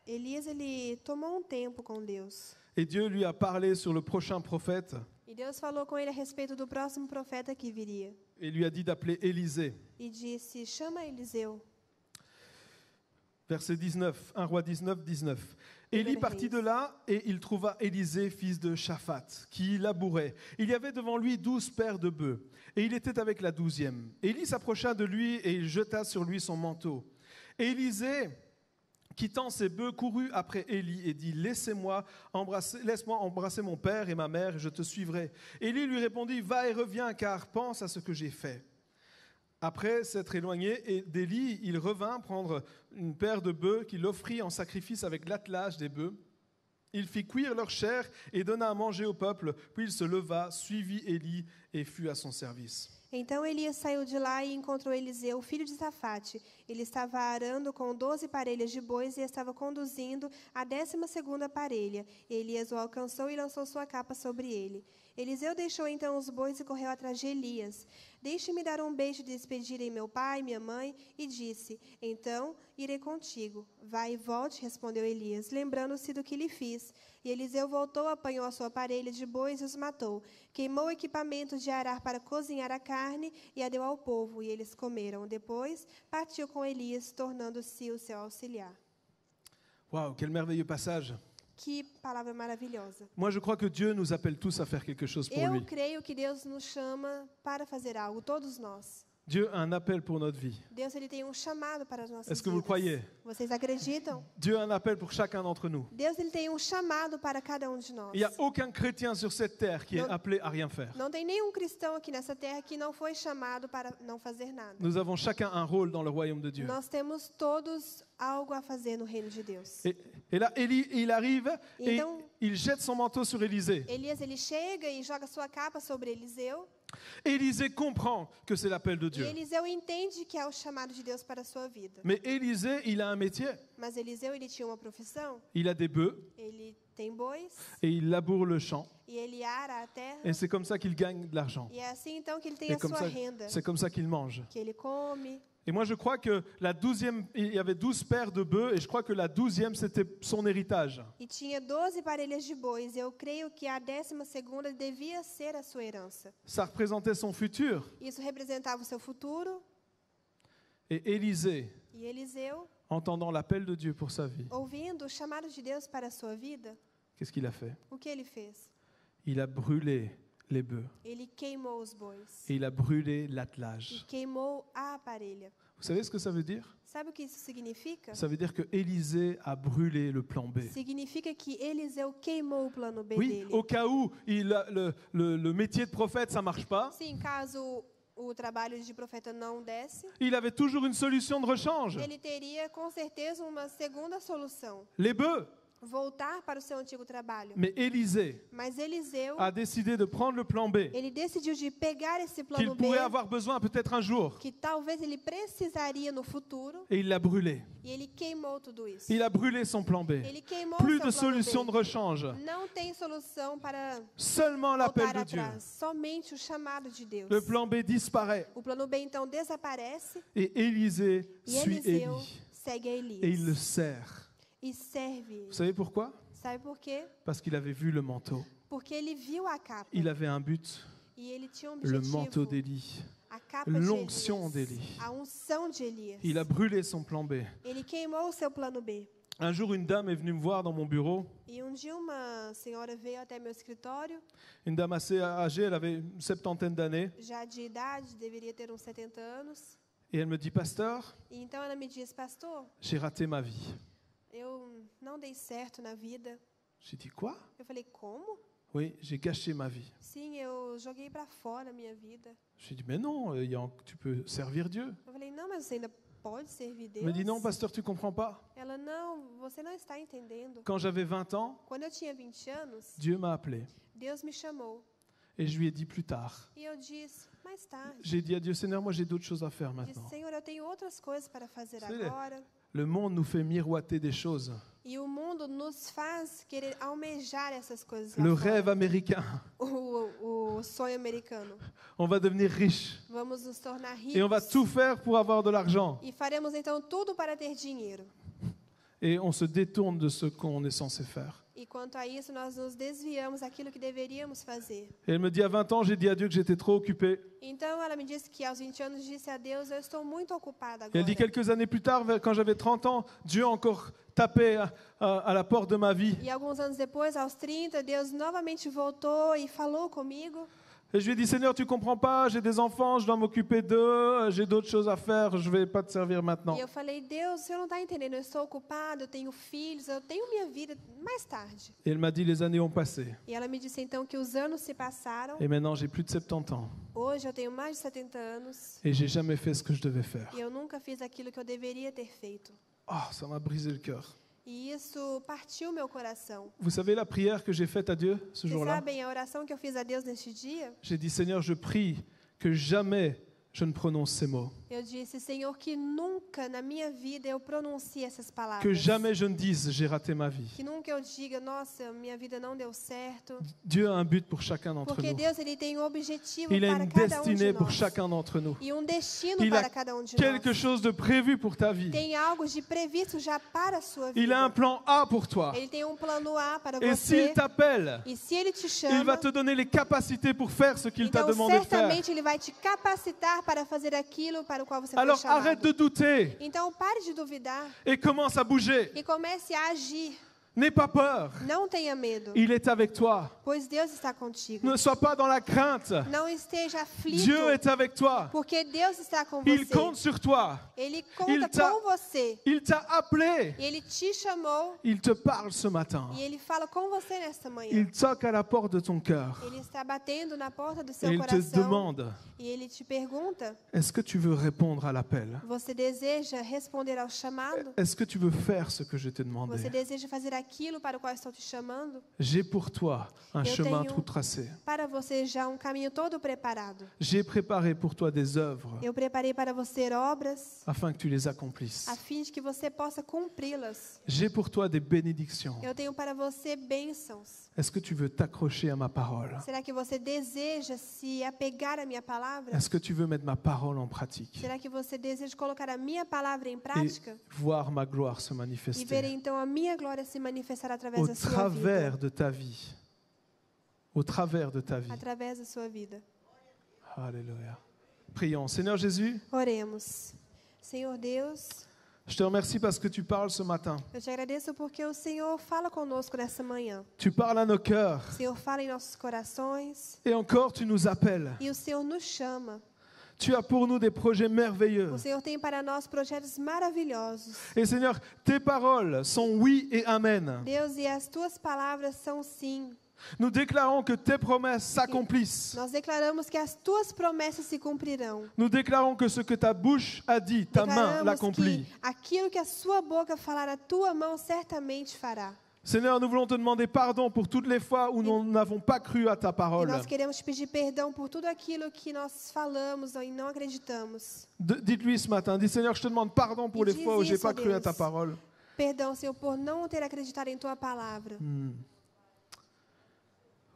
Elias, ele tomou um tempo com Deus. et Dieu lui a parlé sur le prochain prophète E Deus falou com ele a respeito do próximo profeta que viria. et lui a dit d'appeler Élisée. E disse, chama Eliseu. Verset 19, 1 Roi 19, 19. Élie partit de là et il trouva Élisée, fils de Shaphat, qui labourait. Il y avait devant lui 12 paires de bœufs et il était avec la 12e. Élie s'approcha de lui et il jeta sur lui son manteau. Et Élisée, quittant ses bœufs, courut après Élie et dit, laisse-moi embrasser mon père et ma mère et je te suivrai. Élie lui répondit, va et reviens car pense à ce que j'ai fait. Après s'être éloigné d'Élie, il revint prendre une paire de bœufs qu'il offrit en sacrifice avec l'attelage des bœufs. Il fit cuire leur chair et donna à manger au peuple. Puis il se leva, suivit Élie et fut à son service. Então Elias saiu de lá e encontrou Eliseu, filho de Safate. Ele estava arando com 12 parelhas de bois e estava conduzindo a 12ª parelha. Elias o alcançou e lançou sua capa sobre ele. Eliseu deixou então os bois e correu atrás de Elias. Deixe-me dar um beijo de despedida em meu pai e minha mãe. E disse, então irei contigo. Vai e volte, respondeu Elias, lembrando-se do que lhe fiz. E Eliseu voltou, apanhou a sua parelha de bois e os matou. Queimou o equipamento de arar para cozinhar a carne e a deu ao povo, e eles comeram. Depois partiu com Elias, tornando-se o seu auxiliar. Waouh, quel merveilleux passage! Que palavra maravilhosa. Moi, je crois que Dieu nous appelle tous à faire quelque chose pour Eu lui. creio que Deus nos chama para fazer algo, todos nós. Dieu a un appel pour notre vie. Deus, ele tem um chamado para as nossas Est-ce que vous le vidas. croyez? Vocês acreditam? Dieu a un appel pour chacun d'entre nous. Deus, ele tem um chamado para cada um de nós. Il n'y a aucun chrétien sur cette terre qui est Non. appelé à rien faire. Não tem nenhum cristão aqui nessa terra que não foi chamado para não fazer nada. Nous avons chacun un rôle dans le royaume de Dieu. Nós temos todos algo a fazer no reino de Deus. Et là, Élie, il arrive et Então- il jette son manteau sur Élisée. Elias, ele chega e joga sua capa sobre Eliseu. Élisée comprend que c'est l'appel de E Dieu. Eliseu entende que é o chamado de Deus para a sua vida. Mais Élisée, il a un métier. Mas Eliseu, ele tinha uma profissão. Il a des bœufs Ele tem bois et il laboure le champ. e ele ara a terra. Et c'est comme ça qu'il gagne de l'argent. E é assim então que ele tem Et a comme sua ça, renda. c'est comme ça qu'il mange. Que ele come. Et moi, je crois que il y avait 12 paires de bœufs et je crois que la 12e, c'était son héritage. E tinha 12 parelhas de bois. Eu creio que a 12ª devia ser a sua herança. Ça représentait son futur. Isso representava o seu futuro. Et Élisée, E Eliseu, entendant l'appel de Dieu pour sa vie, ouvindo o chamado de Deus para a sua vida, qu'est-ce qu'il a fait? o que ele fez? Il a brûlé les bœufs Ele queimou os bois. et il a brûlé E l'attelage. queimou a parelha. Vous savez ce que ça veut dire? Sabe o que isso significa? Ça veut dire que Élisée a brûlé le plan B. Significa que Eliseu queimou o plano B Oui, dele. au cas où le métier de prophète, ça marche pas, Sim, caso o trabalho de profeta não desse, il avait toujours une solution de rechange. ele teria com certeza uma segunda solução. Les bœufs. Voltar para o seu antigo trabalho. Mais Élisée Mas Eliseu, a décidé de prendre le plan B, ele decidiu de pegar esse qu'il plano B, pourrait avoir besoin peut-être un jour, que talvez ele precisaria no futuro, et il l'a brûlé. e ele queimou tudo isso. Il a brûlé son plan B. Ele queimou Plus seu de plano solution de B. rechange. Não tem solução para Seulement l'appel voltar de Dieu. atrás. Somente o chamado de Deus. Le plan B disparaît. O plano B então desaparece Et Élisée e suit Eliseu Élie. segue a Et il Elias le sert. e serve. Vous savez pourquoi? Sabe por quê? Parce qu'il avait vu le manteau. Porque ele viu a capa Il avait un but, e ele tinha um le objetivo. manteau d'Élie. A capa de L'onction Elias, d'Élie. a unção de Elias. Il a brûlé son plan B. Ele queimou o seu plano B. Un jour, une dame est venue me voir dans mon bureau. E dia uma senhora veio até meu escritório, Une dame assez âgée, elle avait une septantaine d'années. já de idade, deveria ter uns 70 anos. Et elle me dit, pasteur, E então ela me disse, pastor, j'ai raté ma vie. eu não dei certo na vida. J'ai dit, quoi? Eu falei, como? Oui, j'ai gâché ma vie. Sim, eu joguei para fora a minha vida. J'ai dit, mais non, tu peux servir Dieu. Eu falei, não, mas você ainda pode servir Deus? Elle me dit, non, pasteur, tu comprends pas. Ela, não, você não está entendendo. Quand j'avais 20 ans, Quando eu tinha 20 anos, Dieu m'a appelé. Deus me chamou. Et je lui ai dit plus tard. E eu disse, mais tarde. J'ai dit à Dieu, Seigneur, moi j'ai d'autres choses à faire Disse, maintenant. Senhor, eu tenho outras coisas para fazer Você vê? agora. Le monde nous fait miroiter des choses. E o mundo nos faz querer almejar essas coisas lá Le fora. rêve américain. O sonho americano. On va devenir riche. Vamos nos tornar Et on va ricos. tout faire pour avoir de l'argent. E faremos então tudo para ter dinheiro. Et on se détourne de ce qu'on est censé faire. E quanto a isso, nós nos desviamos daquilo que deveríamos fazer. Et elle me dit, à 20 ans, j'ai dit à Dieu que j'étais trop occupé. Então ela me disse que aos 20 anos disse a Deus, eu estou muito ocupada Et agora. elle dit, quelques années plus tard, quand j'avais 30 ans, Dieu a encore tapé à la porte de ma vie. E alguns anos depois, aos 30, Deus novamente voltou e falou comigo. Et je lui ai dit, Seigneur, tu comprends pas, j'ai des enfants, je dois m'occuper d'eux, j'ai d'autres choses à faire, je vais pas te servir maintenant. E eu falei, Deus, você não está entendendo, eu estou ocupada, eu tenho filhos, eu tenho minha vida mais tarde. Et elle m'a dit, les années ont passé. E ela me disse então que os anos se passaram, Et maintenant, j'ai plus de 70 ans. hoje eu tenho mais de 70 anos, Et j'ai jamais fait ce que je devais faire. e eu nunca fiz aquilo que eu deveria ter feito. Oh, ça m'a brisé le cœur. E isso partiu meu coração. Vous savez la prière que j'ai faite à Dieu ce Vocês jour-là? sabem a oração que eu fiz a Deus neste dia? J'ai dit, Seigneur, je prie que jamais je ne prononce ces mots. Eu disse, Senhor, que nunca na minha vida eu pronuncie essas palavras. Que jamais je ne dise, j'ai raté ma vie. Que nunca eu diga, nossa, minha vida não deu certo. Dieu a un but pour chacun d'entre Porque nous. Deus ele tem um objetivo Il a para une cada destinée de pour nós. chacun d'entre nous. E um destino Il para a cada de quelque nós. chose de prévu pour ta vie. Tem algo de previsto já para a sua vida. Il a un plan A pour toi. Ele tem um plano A para Et você. s'il t'appelle, E se ele te il chama, va te donner les capacités pour faire ce qu'il t'a então demandé de faire. certamente ele vai te capacitar para fazer aquilo para o qual você foi Alors chamado. arrête de douter Então pare de duvidar et commence à bouger. e comece a agir. N'aie pas peur. Não tenha medo, Il est avec toi. pois Deus está contigo. Ne sois pas dans la crainte. Não esteja aflito, Dieu est avec toi. porque Deus está com Il você. compte sur toi. Ele Il conta t'a- com você. Il t'a appelé. E Ele te chamou Il te parle ce matin. e Ele fala com você nesta manhã. Il toque à la porte de ton cœur. Ele está batendo na porta do Et seu il te coração demande, e Ele te pergunta, est-ce que tu veux répondre à l'appel? você deseja responder ao chamado? Est-ce que tu veux faire ce que je t'ai demandé? Você deseja fazer aquilo para o qual estou te chamando? J'ai pour toi un Eu chemin tenho- tout tracé. Para você já um caminho todo preparado. J'ai préparé pour toi des œuvres Eu preparei para você obras afin que tu les accomplisses. a fim de que você possa cumpri-las. J'ai pour toi des bénédictions. Eu tenho para você bênçãos. Est-ce que tu veux t'accrocher à ma parole? Será que você deseja se apegar à minha palavra? Est-ce que tu veux mettre ma parole en pratique Será que você deseja colocar a minha palavra em et prática? voir ma gloire se E ver manifester então a minha glória se manifestar através au da sua travers vida. de ta vie? Au travers de ta vie. Através da sua vida. Alléluia. Prions. Seigneur Jésus, Oremos. Senhor Deus, je te remercie parce que tu parles ce matin. eu te agradeço porque o Senhor fala conosco nessa manhã. Tu parles à nos cœurs. O Senhor fala em nossos corações Et encore, tu nous appelles. e o Senhor nos chama. Tu as pour nous des projets merveilleux. O Senhor tem para nós projetos maravilhosos. Et Seigneur, tes paroles sont oui et amen. Deus, e as tuas palavras são sim. Nous déclarons que tes promesses s'accomplissent. Nós declaramos que as tuas promessas se cumprirão. Nous déclarons que ce que ta bouche a dit, ta main Declaramos l'accomplit. que aquilo que a sua boca falar, a tua mão certamente fará. Seigneur, nous voulons te demander pardon pour toutes les fois où nous n'avons pas cru à ta E parole. nós queremos te pedir perdão por tudo aquilo que nós falamos e não acreditamos. Dites-lui ce matin, dis Seigneur, je te demande pardon pour les Dis fois où j'ai isso, pas cru à Deus. ta parole. Perdão, Senhor, por não ter acreditado em tua palavra.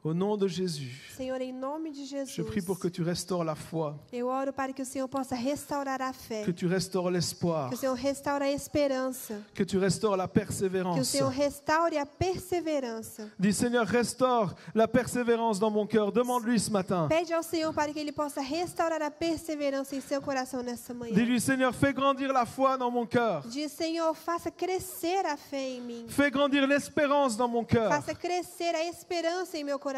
Au nom de Jésus, Senhor, em nome de Jesus, je prie pour que tu restaures la foi, eu oro para que o Senhor possa restaurar a fé, que tu restaures l'espoir, que o Senhor restaure a esperança, que tu restaures la que o persévérance. Senhor restaure a perseverança. Dis Seigneur, restaure la persévérance dans mon cœur. Demande-lui ce matin. Pede ao Senhor para que Ele possa restaurar a perseverança em seu coração nessa manhã. Dis-lui Seigneur, fais grandir la foi dans mon cœur. Diz, Senhor, faça crescer a fé em mim. Fais grandir l'espérance dans mon cœur. Faça crescer a esperança em meu coração.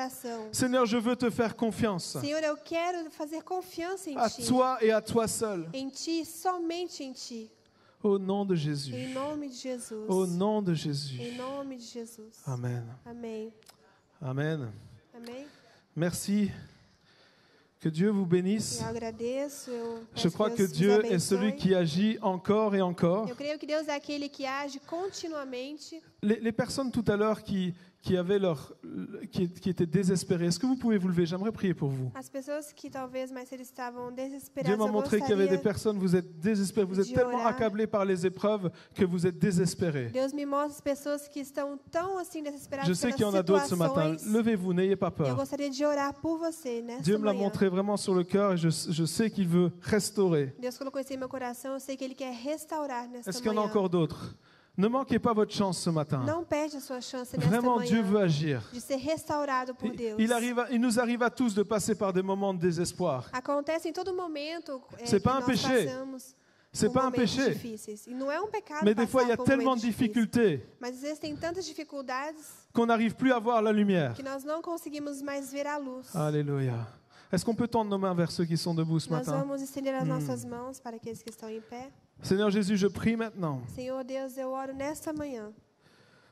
Seigneur, je veux te faire confiance Senhor, eu quero fazer confiança em à Ti. toi et à toi seul. Em Ti, somente em Ti. Au nom de Jésus. Em nome de Jesus. Au nom de Jésus. Em nome de Jesus. Amen. Amém. Amen. Amém. Merci. Que Dieu vous bénisse. Eu agradeço. Je crois que Dieu est celui qui agit encore et encore. Eu creio que Deus é aquele que age continuamente. Les personnes tout à l'heure qui étaient désespérées, est-ce que vous pouvez vous lever? J'aimerais prier pour vous. As pessoas que talvez mais eles estavam Dieu desesperadas, m'a eu montré qu'il y avait des gostaria... personnes, vous êtes désespérés, vous êtes de tellement orar. accablés par les épreuves que vous êtes désespérés. Deus me mostra as pessoas que estão tão assim desesperadas Je sais pelas qu'il y en a d'autres ce matin. situações. Levez-vous, n'ayez pas Eu peur. gostaria de orar por você nessa Dieu me l'a manhã. montré vraiment sur le cœur et je sais qu'il veut restaurer. Deus colocou isso em meu coração, eu sei que Ele quer restaurar nessa Est-ce qu'il y en a manhã. encore d'autres? Ne manquez pas votre chance ce matin. Não perde a sua chance nesta Vraiment, manhã Dieu veut agir. de ser restaurado por Deus. Il nous arrive à tous de passer par des moments de désespoir. Acontece em todo momento C'est que pas un nós péché. passamos C'est por pas un momentos péché. difíceis. E não é um pecado Mais des fois, il y a passar por tellement de momentos difíceis. difficultés Mas às vezes tem tantas dificuldades qu'on n'arrive plus à voir la lumière. que nós não conseguimos mais ver a luz. Alléluia. Est-ce qu'on peut tendre nos mains vers ceux qui sont debout ce Nós matin? vamos estender as nossas mãos para aqueles que estão em pé. Seigneur Jésus, je prie maintenant Senhor Deus, eu oro nesta manhã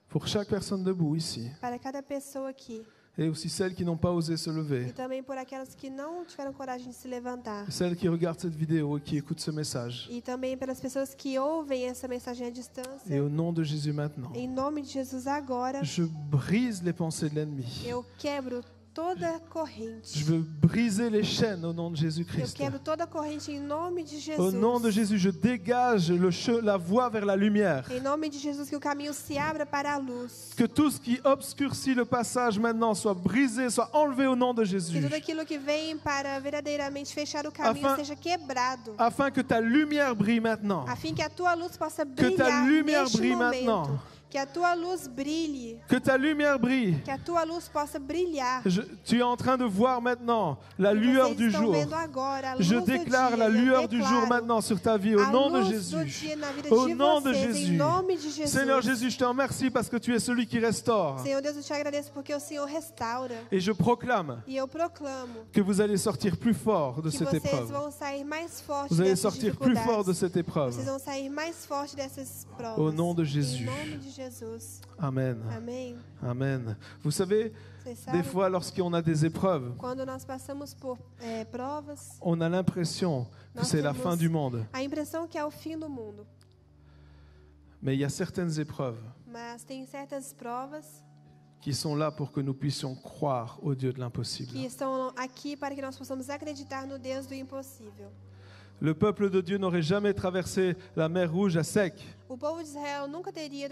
pour chaque personne debout ici para cada pessoa aqui et aussi celles qui n'ont pas osé se e lever, também por aquelas que não tiveram coragem de se levantar. celles qui regardent cette vidéo et qui écoutent ce message. E também pelas pessoas que ouvem essa mensagem à distância. Et au nom de Jésus maintenant, Em nome de Jesus agora, je brise les pensées de l'ennemi. eu quebro toda corrente. Je veux briser les chaînes au nom de Eu Jésus-Christ. quebro toda corrente em nome de Jesus. Au nom de Jésus, je dégage la voie vers la lumière. Em nome de Jesus, que o caminho se abra para a luz. Que tout ce qui obscurcit le passage maintenant soit brisé, soit enlevé au nom de Que Jésus. tudo aquilo que vem para verdadeiramente fechar o caminho Afin- seja quebrado. Afin que ta lumière brille maintenant. A fim que a tua luz possa Que ta brilhar lumière neste brille momento. maintenant. Que a tua luz brilhe. Que ta lumière brille. Que a tua luz possa brilhar. Tu es en train de voir maintenant la E lueur vocês du estão jour. vendo agora a luz Je do déclare dia. la Eu lueur du jour declaro maintenant sur ta vie au a nom de luz do Jésus. dia na vida Au de nom de vocês, Jésus. em nome de Jesus. Seigneur Jésus, je te remercie parce que tu es celui qui restaure. Senhor Deus, eu te agradeço porque o Senhor restaura. Et je proclame E eu proclamo que vous allez sortir plus fort de que cette vocês épreuve. vão sair mais fortes Vous allez dessas sortir plus fort de dificuldades. cette épreuve. Vocês vão sair mais fortes dessas provas. Au nom de Jésus. Em nome de Jesus. Amen. Amém. Amen. Vous savez, Vocês des sabem, fois, lorsqu'on a des épreuves, quando nós passamos por provas, on a l'impression que nós c'est la temos fin du monde. a impressão que é o fim do mundo. Mais il y a certaines épreuves Mas tem certas provas qui sont là pour que nous puissions croire au Dieu de l'impossible. que estão aqui para que nós possamos acreditar no Deus do impossível. Le peuple de Dieu n'aurait jamais traversé la mer Rouge à sec O povo de Israel nunca teria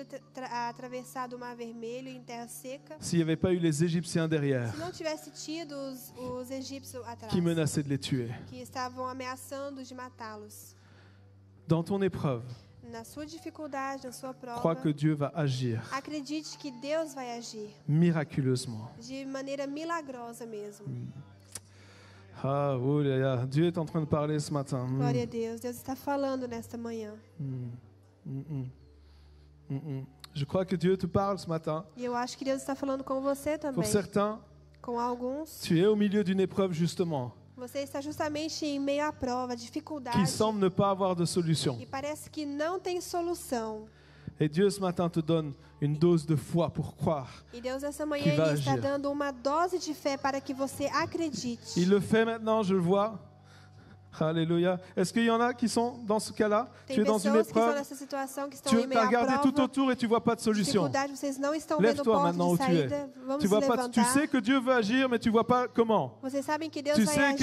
atravessado o Mar Vermelho em terra seca s'il n'y avait pas eu les Égyptiens derrière se não tivesse tido os egípcios atrás, qui menaçaient de les tuer. que estavam ameaçando de matá-los. Dans ton épreuve, Na sua dificuldade, na sua crois prova, que Dieu va agir acredite que Deus vai agir miraculeusement. de maneira milagrosa mesmo. Ah, oh là là, Dieu est en train de parler ce matin. Glória a Deus. Deus está falando nesta manhã. Je crois que Dieu te parle ce matin. E eu acho que Deus está falando com você também. Pour certains, Com alguns. tu es au milieu d'une épreuve justement Você está justamente em meio à prova, qui dificuldade. semble ne pas avoir de solution. E parece que não tem solução. Et Dieu ce matin te donne une dose de foi pour croire. E Deus essa manhã Que vai ele está agir. dando uma dose de fé para que você acredite. Il le fait maintenant, je le vois. Alléluia. Est-ce qu'il y en a qui sont dans ce cas-là? Tem Tu es dans une pessoas que estão épreuve, nessa situação, que estão tu em meio as à regardé tout prova, autour et tu vois pas de solution. dificuldade, vocês não estão vendo Lève-toi ponto maintenant de où tu es. saída. Vamos Tu vois nos pas, tu levantar. sais que Dieu veut agir, mais tu vois pas comment. Vocês sabem que Deus Tu vai sais agir,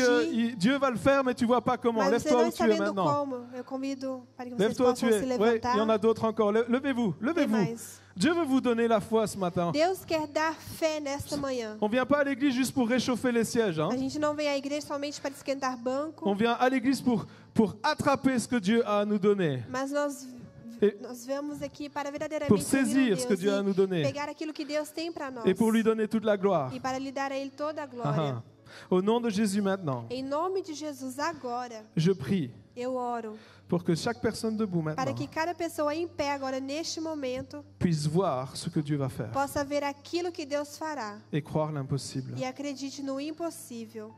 que Dieu va le faire, mais tu vois pas comment. mas você Lève-toi não où está tu es vendo maintenant. como. Eu convido para que vocês Lève-toi où tu possam se es. Oui, levantar. il y en a d'autres encore. Levez-vous, Tem levez-vous. mais. Dieu veut vous donner la foi ce matin. Deus quer dar fé nesta manhã. On vient pas à l'église juste pour réchauffer les sièges. Hein. A gente não vem à igreja somente para esquentar banco, On vient à l'église pour attraper ce que Dieu a à nous donner. mas nós Et- vamos aqui para verdadeiramente Pour servir a saisir ce que Deus Dieu a à nous donner. pegar aquilo que Deus tem para nós Et pour lui donner toute la gloire. e para lhe dar a Ele toda a Ah, glória. ah. Au nom de Jésus maintenant, Em nome de Jesus, agora, je prie eu oro pour que chaque personne debout para maintenant que cada pessoa em pé agora, neste momento, puisse voir ce que Dieu va faire possa ver aquilo que Deus fará et croire l'impossible. e acredite no impossível.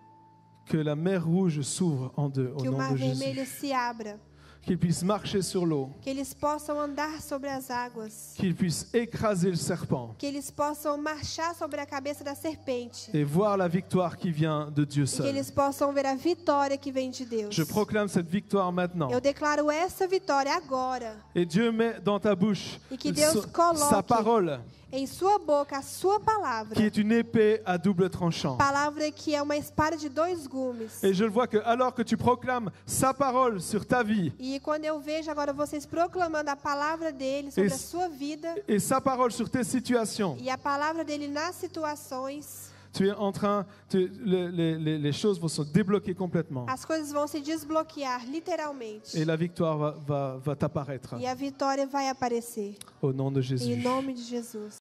Que la mer rouge s'ouvre en deux au Que o nom mar de vermelho Jésus. se abra, Qu'ils puissent marcher sur l'eau. que eles possam andar sobre as águas, Qu'ils puissent écraser le serpent que eles possam marchar sobre a cabeça da serpente et voir la victoire qui vient de Dieu e que seul. eles possam ver a vitória que vem de Deus. Je proclame cette victoire maintenant. Eu declaro essa vitória agora. Et Dieu met dans ta bouche E que Deus coloque sa parole, em sua boca a sua palavra. qui est une épée à double tranchant. Palavra que é uma espada de dois gumes. Et je le vois que alors que tu proclames sa parole sur ta vie E quando eu vejo agora vocês proclamando a palavra dele sobre a Esse- sua vida et sa parole sur tes situations, e a palavra dele nas situações, tu es en train, les choses vont se débloquer complètement. as coisas vão se desbloquear literalmente. Et la victoire va t'apparaître E a vitória vai aparecer. au nom de Em Jésus. nome de Jesus.